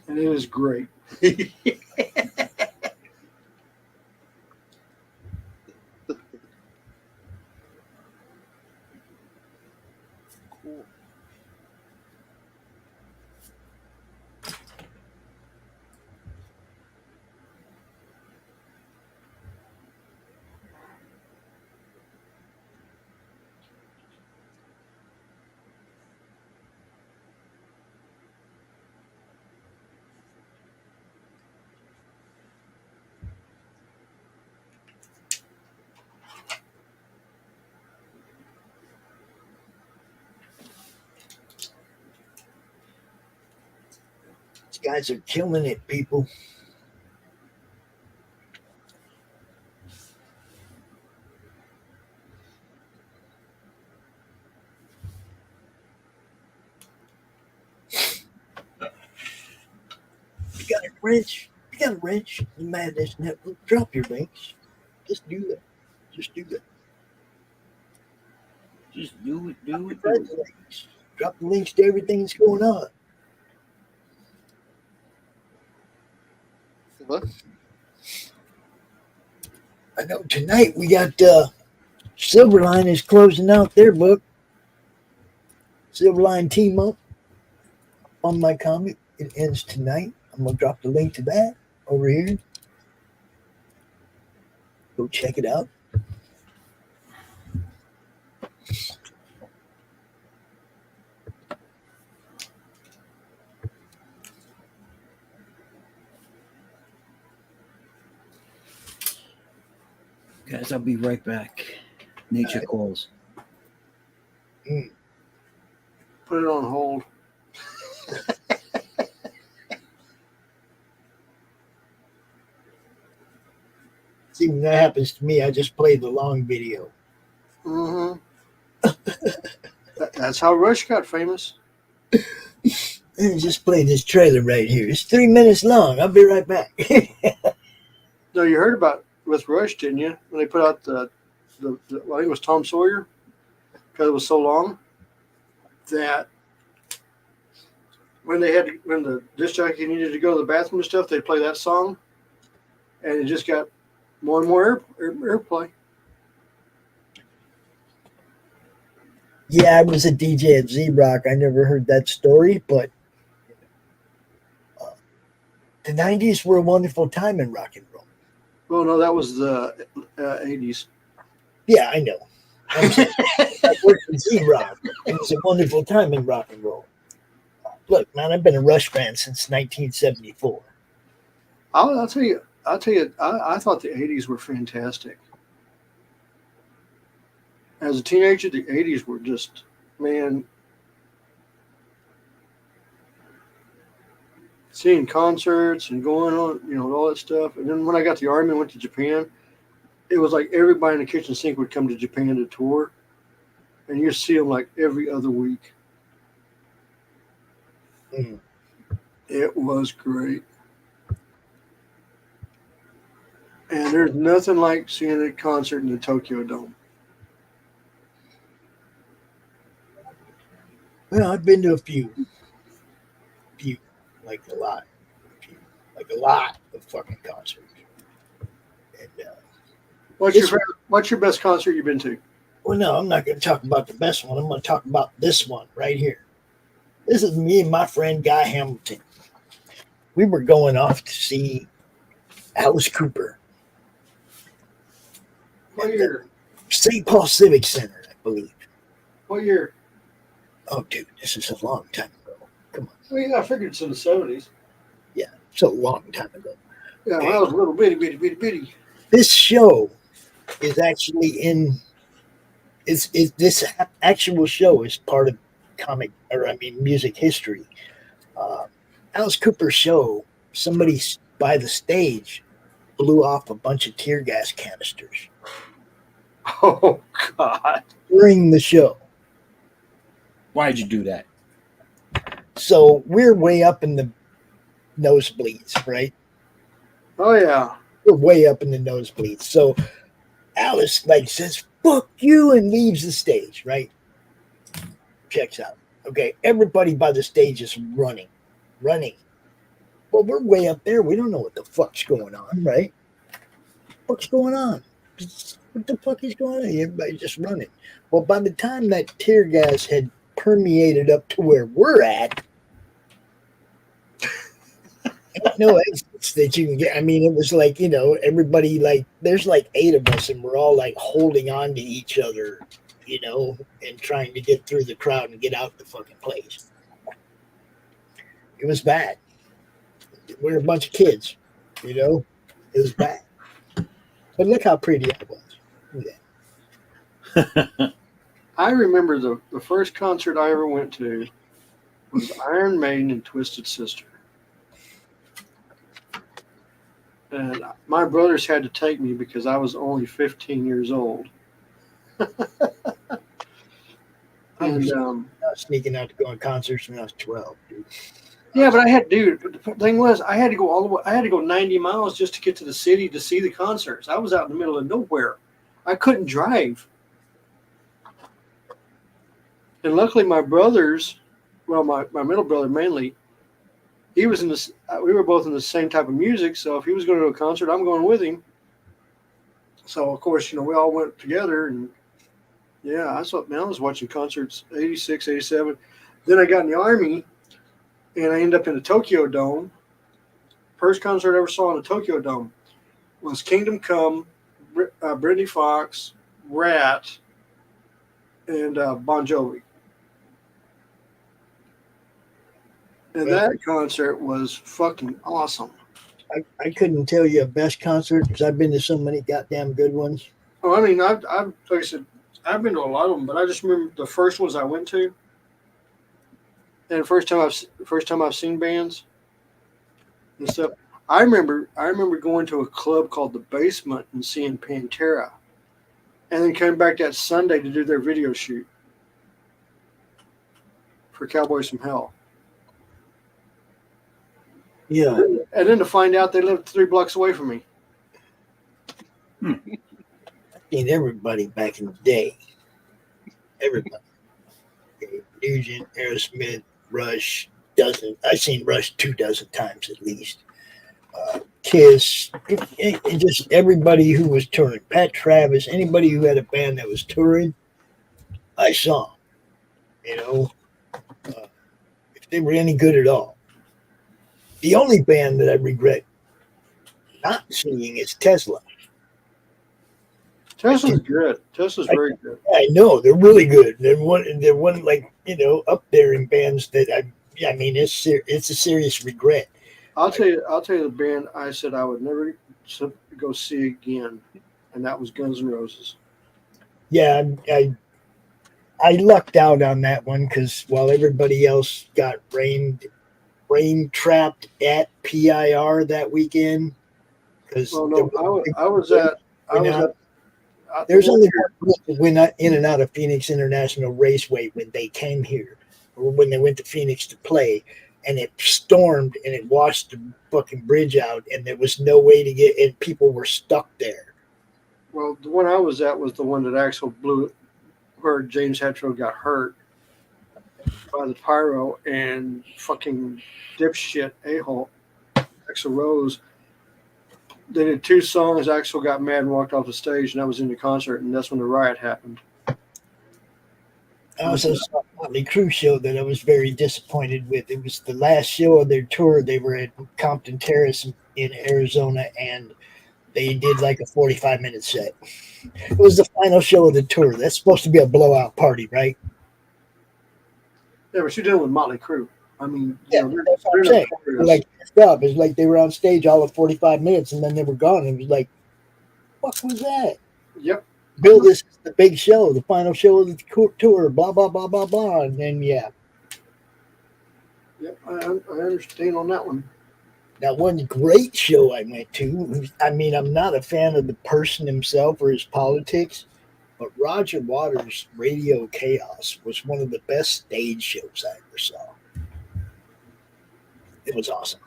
And it is great. These guys are killing it, people. You got a wrench? You got a wrench? The Madness Network. Drop your links. Just do that. Just do that. Just do it. Do it. Drop the links. Drop the links to everything that's going on. What? I know tonight we got Silverline is closing out their book. Silverline Team Up on my comic. It ends tonight. I'm going to drop the link to that over here. Go check it out. Guys, I'll be right back. Nature calls. Put it on hold. See, when that happens to me, I just play the long video. Mm-hmm. That's how Rush got famous. And just play this trailer right here. It's 3 minutes long. I'll be right back. No, you heard about with Rush, didn't you? When they put out the I think it was Tom Sawyer, because it was so long that when the disc jockey needed to go to the bathroom and stuff, they'd play that song, and it just got more and more airplay. Yeah, I was a DJ at Z-Rock. I never heard that story, but the 90s were a wonderful time in rock and roll. Well, no, that was the 80s. Yeah, I know. I'm saying, I worked at Z-Rock. It was a wonderful time in rock and roll. Look, man, I've been a Rush fan since 1974. I'll tell you, I thought the 80s were fantastic. As a teenager, the 80s were just, man, seeing concerts and going on, all that stuff. And then when I got the Army and went to Japan, it was like everybody in the kitchen sink would come to Japan to tour. And you see them like every other week. Mm. It was great. And there's nothing like seeing a concert in the Tokyo Dome. Well, I've been to a few, like a lot of fucking concerts. And, What's your best concert you've been to? well, no, I'm not going to talk about the best one. I'm going to talk about this one right here. This is me and my friend Guy Hamilton. We were going off to see Alice Cooper. What year? St. Paul Civic Center, I believe. What year? Oh, dude, this is a long time ago. Come on. Well, yeah, I figured it's in the 70s. Yeah, so long time ago. Yeah, when I was a little bitty. This show is actually this actual show is part of music history. Alice Cooper's show, somebody by the stage blew off a bunch of tear gas canisters. Oh, God. during the show. Why'd you do that? So we're way up in the nosebleeds, right? Oh yeah. We're way up in the nosebleeds. So Alice like says, "Fuck you," and leaves the stage, right? Checks out. Okay, everybody by the stage is running. Well, we're way up there. We don't know what the fuck's going on, right? What's going on? What the fuck is going on? Everybody's just running. Well, by the time that tear gas had permeated up to where we're at, ain't no exits that you can get. I mean, it was like, everybody, like, there's like 8 of us, and we're all like holding on to each other, and trying to get through the crowd and get out the fucking place. It was bad. We're a bunch of kids, it was bad. But look how pretty I was. Yeah. I remember the first concert I ever went to was Iron Maiden and Twisted Sister. And my brothers had to take me because I was only 15 years old. I was sneaking out to go on concerts when I was 12, dude. Yeah, but the thing was, I had to go all the way. I had to go 90 miles just to get to the city to see the concerts. I was out in the middle of nowhere. I couldn't drive. And luckily, my brothers, well, my middle brother mainly, he was in this. We were both in the same type of music. So if he was going to a concert, I'm going with him. So of course, we all went together, and yeah, I was watching concerts 86, 87. Then I got in the Army. And I ended up in the Tokyo Dome. First concert I ever saw in the Tokyo Dome was Kingdom Come, Britney Fox, Rat, and Bon Jovi. And that concert was fucking awesome. I couldn't tell you a best concert because I've been to so many goddamn good ones. Oh, I mean, like I said, I've been to a lot of them, but I just remember the first ones I went to. And the first time I've seen bands and stuff, I remember going to a club called The Basement and seeing Pantera, and then came back that Sunday to do their video shoot for Cowboys from Hell. Yeah, and then to find out they lived 3 blocks away from me. I seen everybody back in the day. Everybody. Nugent, Aerosmith, Rush, I've seen Rush 24 times at least. Kiss, and just everybody who was touring. Pat Travis, anybody who had a band that was touring, I saw. If they were any good at all. The only band that I regret not seeing is Tesla. Tesla's good. Tesla's very good. I know they're really good. They're one like up there in bands that I mean it's a serious regret. I'll tell you the band I said I would never go see again, and that was Guns N' Roses. Yeah, I lucked out on that one because while everybody else got rain trapped at PIR that weekend, because there's only one that went in and out of Phoenix International Raceway when they came here, or when they went to Phoenix to play, and it stormed and it washed the fucking bridge out, and there was no way to get, and people were stuck there. Well, the one I was at was the one that Axl blew, where James Hetfield got hurt by the pyro, and fucking dipshit a-hole Axl Rose. They did 2 songs. Axl got mad and walked off the stage, and that was in the concert, and that's when the riot happened. I also saw a Motley Crue show that I was very disappointed with. It was the last show of their tour. They were at Compton Terrace in Arizona, and they did like a 45-minute set. It was the final show of the tour. That's supposed to be a blowout party, right? Yeah, but you're dealing with Motley Crue. I mean, that's what I'm saying. Like, stop. It's like they were on stage all of 45 minutes, and then they were gone. It was like, what was that? Yep. Bill, this is the big show, the final show of the tour, blah, blah, blah, blah, blah. And then, yeah. Yep, I understand on that one. Now, one great show I went to, I mean, I'm not a fan of the person himself or his politics, but Roger Waters' Radio Chaos was one of the best stage shows I ever saw. It was awesome.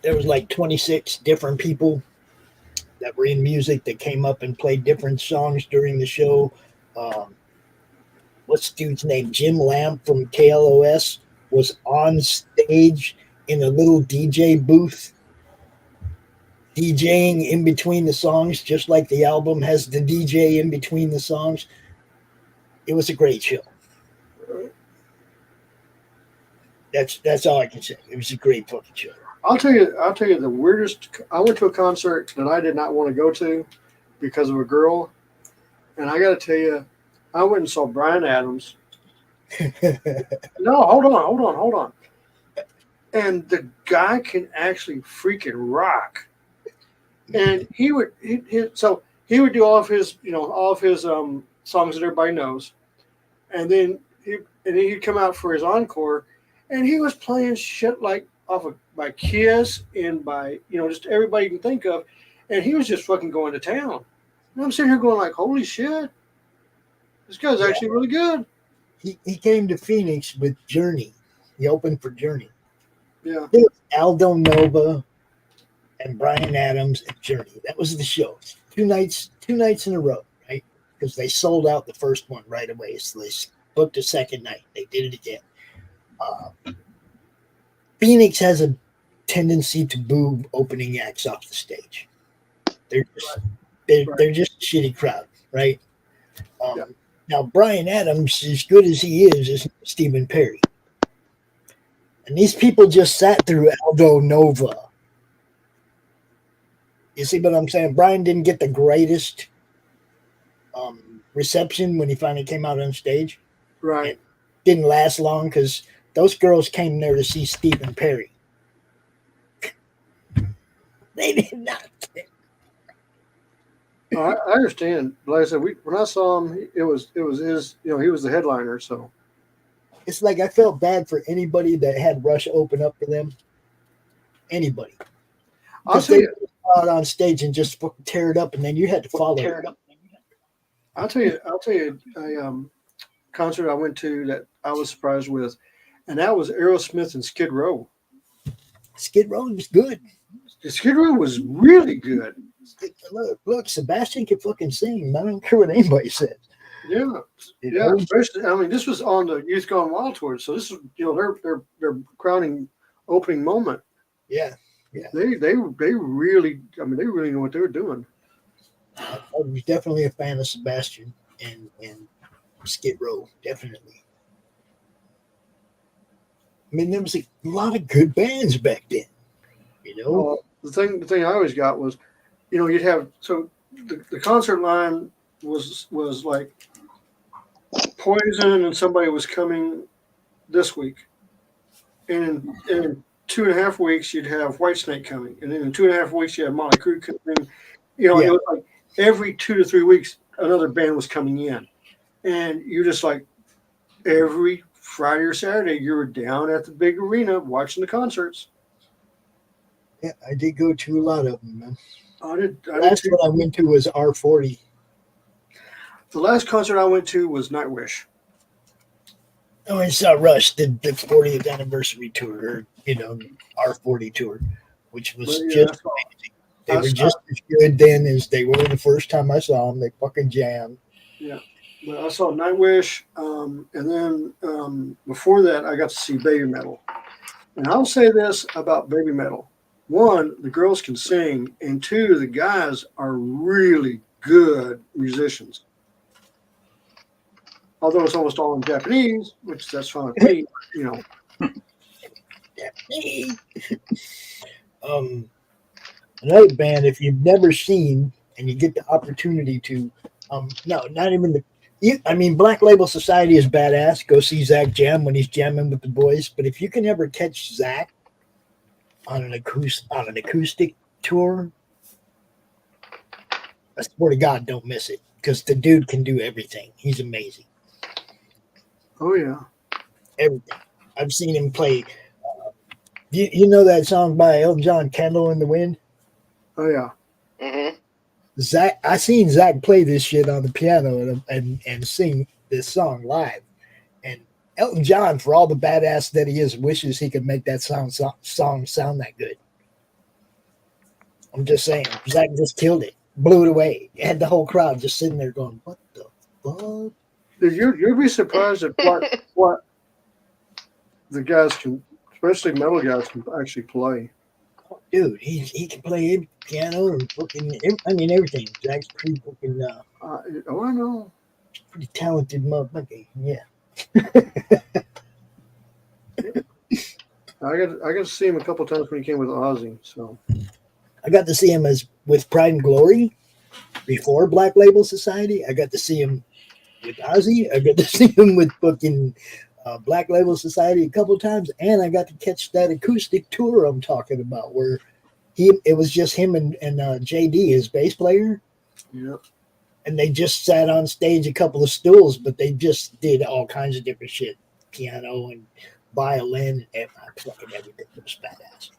There was like 26 different people that were in music that came up and played different songs during the show. What's the dude's name? Jim Lamb from KLOS was on stage in a little DJ booth, DJing in between the songs, just like the album has the DJ in between the songs. It was a great show. That's all I can say. It was a great fucking show. I'll tell you the weirdest. I went to a concert that I did not want to go to because of a girl, and I got to tell you, I went and saw Bryan Adams. No, hold on. And the guy can actually freaking rock. And he would do all of his songs that everybody knows, and then he'd come out for his encore, and he was playing shit like by Kiss and by just everybody you can think of, and he was just fucking going to town. And I'm sitting here going like, holy shit, this guy's actually really good. He came to Phoenix with Journey. He opened for Journey. Yeah. It was Aldo Nova and Bryan Adams and Journey. That was the show. Two nights in a row, right? Because they sold out the first one right away. So they booked a second night. They did it again. Phoenix has a tendency to boo opening acts off the stage. They're just a shitty crowd, right? Now, Bryan Adams, as good as he is Stephen Perry. And these people just sat through Aldo Nova. You see what I'm saying? Bryan didn't get the greatest reception when he finally came out on stage. Right. It didn't last long because those girls came there to see Stephen Perry. They did not. I understand. Like I said, when I saw him, it was his. He was the headliner. So it's like I felt bad for anybody that had Rush open up for them. Anybody. I'll tell you, out on stage and just fucking tear it up, and then you had to follow it. I'll tell you a concert I went to that I was surprised with, and that was Aerosmith and Skid Row. Skid Row was good. Skid Row was really good. Look, Sebastian can fucking sing. I don't care what anybody says. Yeah. Especially, I mean, this was on the Youth Gone Wild tour, so this was their crowning opening moment. Yeah. They really know what they were doing. I was definitely a fan of Sebastian and Skid Row, definitely. I mean, there was a lot of good bands back then. The thing I always got was, you'd have the concert line was like Poison and somebody was coming this week, and in 2.5 weeks you'd have Whitesnake coming, and then in 2.5 weeks you have Motley Crue coming. It was like every 2 to 3 weeks another band was coming in, and you just like every Friday or Saturday you were down at the big arena watching the concerts. Yeah, I did go to a lot of them, man. Last one I went to was R40. The last concert I went to was Nightwish. Oh, I saw Rush, the 40th anniversary tour, R40 tour, which was just amazing. They were just as good then as they were the first time I saw them. They fucking jammed. Yeah. But I saw Nightwish, and then before that, I got to see Baby Metal. And I'll say this about Baby Metal. One, the girls can sing, and two, the guys are really good musicians. Although it's almost all in Japanese, which that's fine with me, Japanese. Another band, if you've never seen and you get the opportunity to, Black Label Society is badass. Go see Zach jam when he's jamming with the boys. But if you can ever catch Zach on an acoustic tour, I swear to God, don't miss it, because the dude can do everything. He's amazing. Oh yeah, everything. I've seen him play. You know that song by Elton John, "Candle in the Wind"? Oh yeah. Mm-hmm. Zach, I seen Zach play this shit on the piano and sing this song live. And Elton John, for all the badass that he is, wishes he could make that song sound that good. I'm just saying, Zach just killed it, blew it away. Had the whole crowd just sitting there going, "What the fuck?" Dude, you'd be surprised at what the guys can, especially metal guys, can actually play. Dude, he can play piano and fucking, I mean, everything. Zach's pretty fucking, I know. pretty talented motherfucker. Yeah. I got to see him a couple times when he came with Ozzy. So I got to see him with Pride and Glory before Black Label Society. I got to see him with Ozzy. I got to see him with fucking Black Label Society a couple times, and I got to catch that acoustic tour I'm talking about, where it was just him and JD, his bass player. Yep. And they just sat on stage, a couple of stools, but they just did all kinds of different shit, piano and violin and fucking everything. It was badass.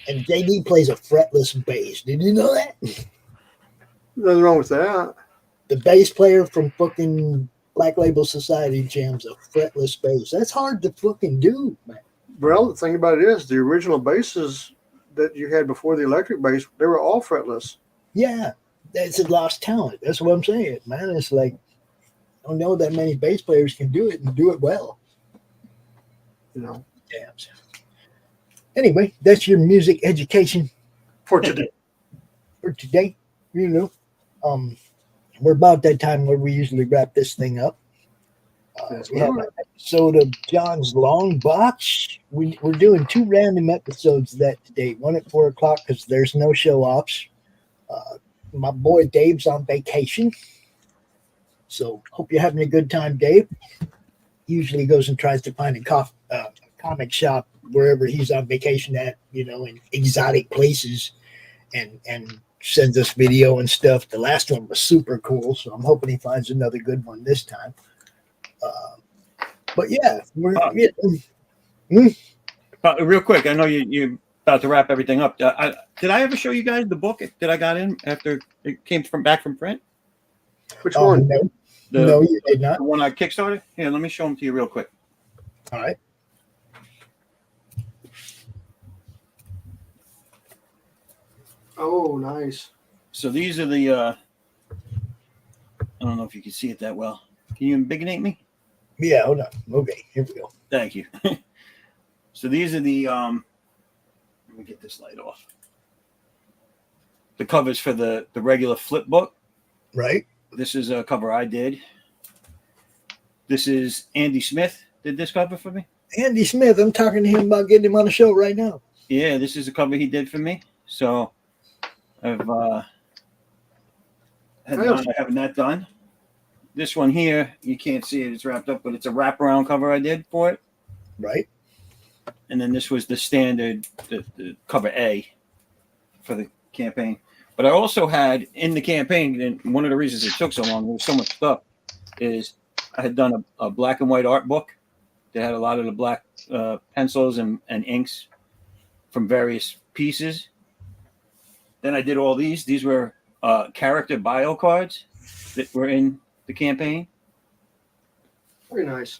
And JD plays a fretless bass. Did you know that? Nothing wrong with that. The bass player from fucking Black Label Society jams a fretless bass. That's hard to fucking do, man. Well, the thing about it is, the original basses that you had before the electric bass, they were all fretless. Yeah, that's a lost talent. That's what I'm saying, man. It's like, I don't know that many bass players can do it and do it well. You know. Damn. Anyway, that's your music education For today. For today, you know. We're about that time where we usually wrap this thing up. We have an episode of John's Long Box. We're doing 2 random episodes that today. One at 4 o'clock because there's no show offs. My boy Dave's on vacation. So hope you're having a good time, Dave. Usually goes and tries to find a comic shop wherever he's on vacation at, you know, in exotic places and sends us video and stuff. The last one was super cool, so I'm hoping he finds another good one this time. But yeah, real quick, I know you're about to wrap everything up. Did I ever show you guys the book that I got in after it came back from print? Which one? No, you did not. The one I kickstarted? Here, let me show them to you real quick. All right. Oh, nice. So these are the, I don't know if you can see it that well. Can you embiggenate me? Yeah, hold on. Okay, here we go. Thank you. So these are the, let me get this light off. The covers for the regular flip book. Right. This is a cover I did. This is Andy Smith did this cover for me. Andy Smith, I'm talking to him about getting him on the show right now. Yeah, this is a cover he did for me. So I've having that done. This one here, you can't see it, it's wrapped up, but it's a wraparound cover I did for it. Right. And then this was the standard, the cover A for the campaign. But I also had in the campaign, and one of the reasons it took so long, there was so much stuff, is I had done a black and white art book that had a lot of the black pencils and inks from various pieces. Then I did all these. These were character bio cards that were in the campaign. Very nice.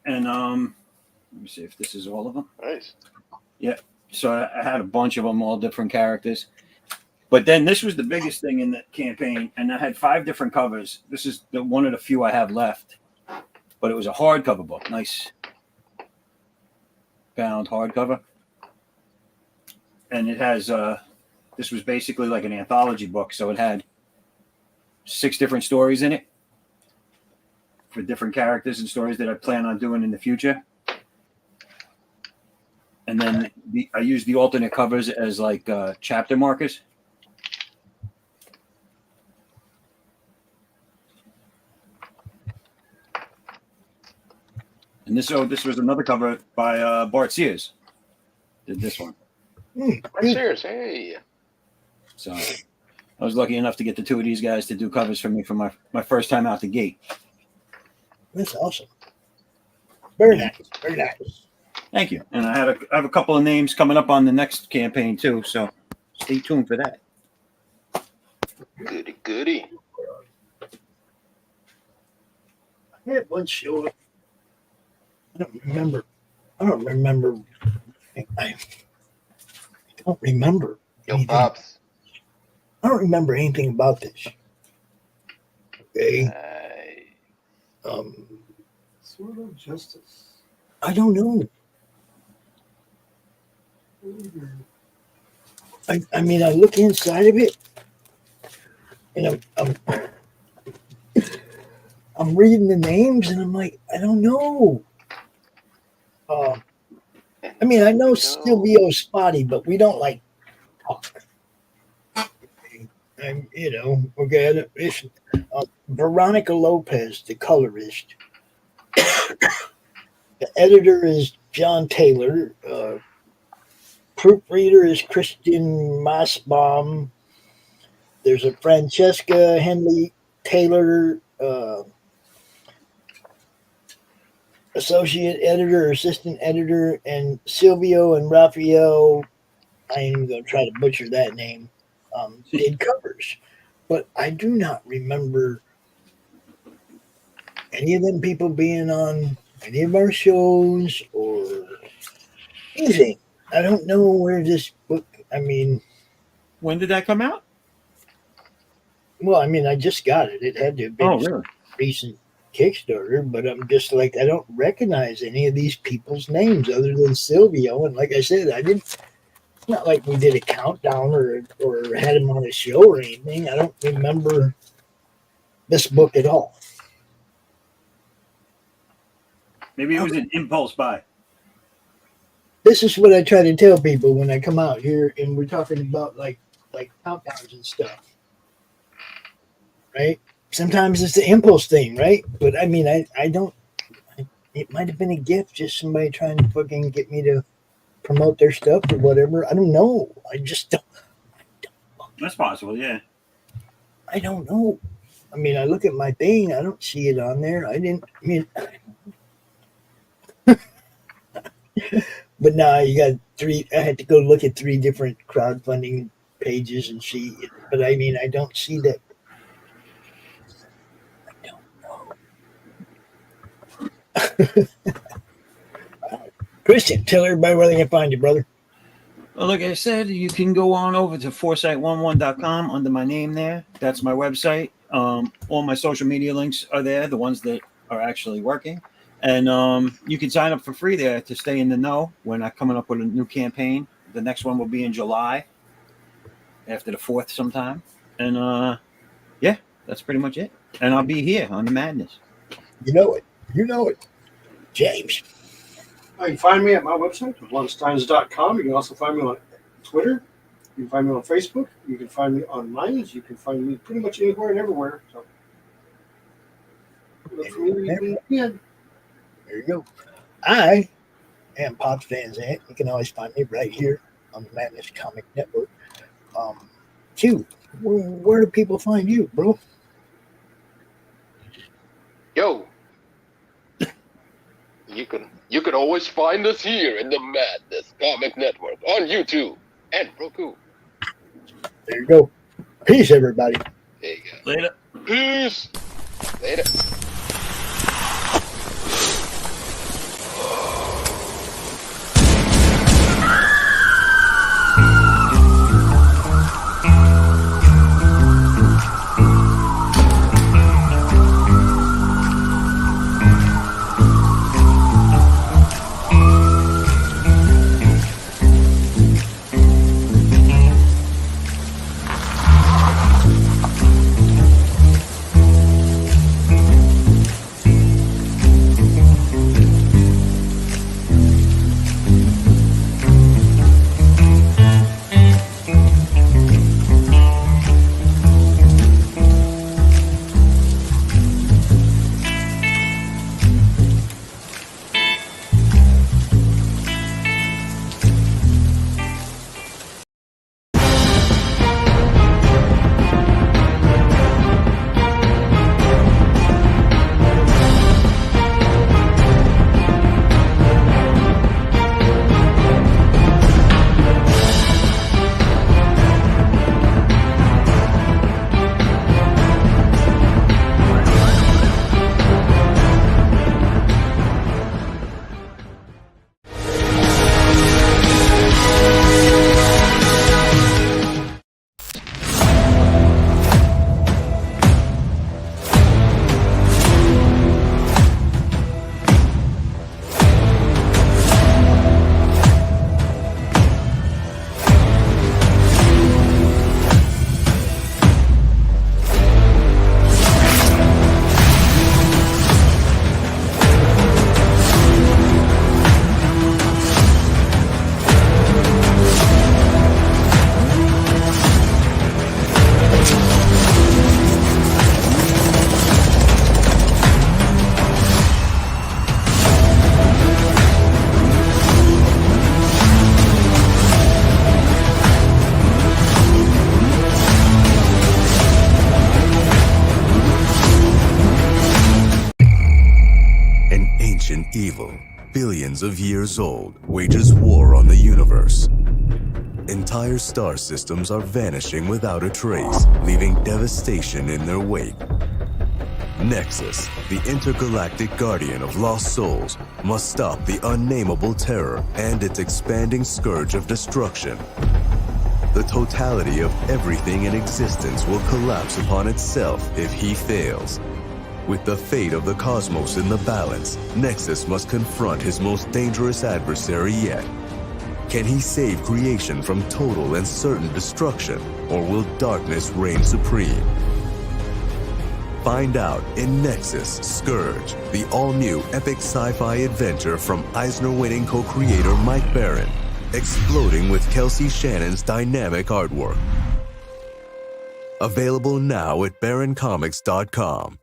And let me see if this is all of them. Nice. Yeah. So I had a bunch of them, all different characters. But then this was the biggest thing in the campaign, and I had 5 different covers. This is one of the few I have left, but it was a hardcover book, nice bound hardcover, and it has. This was basically like an anthology book, so it had 6 different stories in it for different characters and stories that I plan on doing in the future. And then I used the alternate covers as like chapter markers. And this was another cover by Bart Sears. Did this one. Sears, hey. So I was lucky enough to get the 2 of these guys to do covers for me for my first time out the gate. That's awesome. Very nice. Very nice. Thank you. And I have a couple of names coming up on the next campaign too, so stay tuned for that. Goody, goody. I had one show. I don't remember. I don't remember. I don't remember. Yo, anything. Pops. I don't remember anything about this. Okay. Sort of justice. I don't know. I mean, I look inside of it, and I'm reading the names, and I'm like, I don't know. I mean, I know Silvio Spotty, but we don't like talk. And okay. It's Veronica Lopez, the colorist. The editor is John Taylor. Proofreader is Christian Maasbaum. There's a Francesca Henley Taylor, associate editor, assistant editor, and Silvio and Raphael. I ain't even gonna try to butcher that name. Did covers, but I do not remember any of them people being on any of our shows or anything. I don't know where this book. I mean, when did that come out? Well, I mean, I just got it. It had to have been really? recent Kickstarter, but I'm just like, I don't recognize any of these people's names other than Silvio. And like I said, I didn't. It's not like we did a countdown or had him on a show or anything. I don't remember this book at all. Maybe it was an impulse buy. This is what I try to tell people when I come out here and we're talking about like countdowns and stuff. Right? Sometimes it's the impulse thing, right? But I mean, I don't. It might have been a gift, just somebody trying to fucking get me to promote their stuff or whatever. I don't know. I just don't. That's possible, yeah. I don't know. I mean, I look at my thing. I don't see it on there. I mean, but now you got three. I had to go look at 3 different crowdfunding pages and see. But I mean, I don't see that. Christian, tell everybody where they can find you, brother. Well, like I said, you can go on over to foresight11.com under my name there. That's my website. All my social media links are there, the ones that are actually working. And you can sign up for free there to stay in the know. We're not coming up with a new campaign. The next one will be in July, after the 4th sometime. And yeah, that's pretty much it. And I'll be here on the Madness. You know it. You know it. James. You can find me at my website, blunsteins.com. You can also find me on Twitter. You can find me on Facebook. You can find me on Minds. You can find me pretty much anywhere and everywhere. So look for me where you can. There you go. I am Pops Van Zant. You can always find me right here on the Madness Comic Network. Q, where do people find you, bro? Yo. You can always find us here in the Madness Comic Network on YouTube and Roku. There you go. Peace, everybody. There you go. Later. Peace. Later. Evil, billions of years old, wages war on the universe. Entire star systems are vanishing without a trace, leaving devastation in their wake. Nexus, the intergalactic guardian of lost souls, must stop the unnameable terror and its expanding scourge of destruction. The totality of everything in existence will collapse upon itself if he fails. With the fate of the cosmos in the balance, Nexus must confront his most dangerous adversary yet. Can he save creation from total and certain destruction, or will darkness reign supreme? Find out in Nexus Scourge, the all-new epic sci-fi adventure from Eisner-winning co-creator Mike Baron, exploding with Kelsey Shannon's dynamic artwork. Available now at baroncomics.com.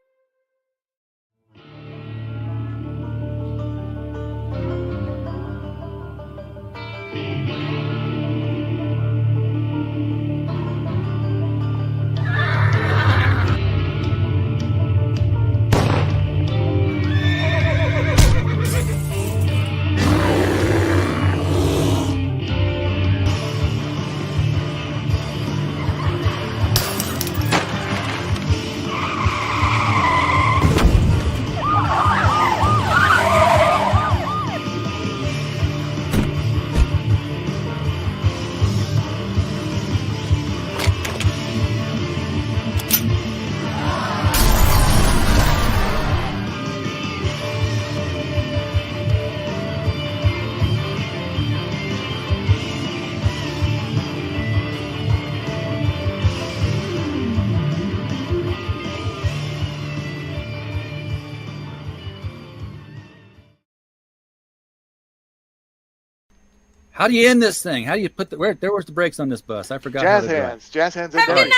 How do you end this thing? How do you put the where's the brakes on this bus? I forgot. Jazz how to drive. hands. Jazz hands are done.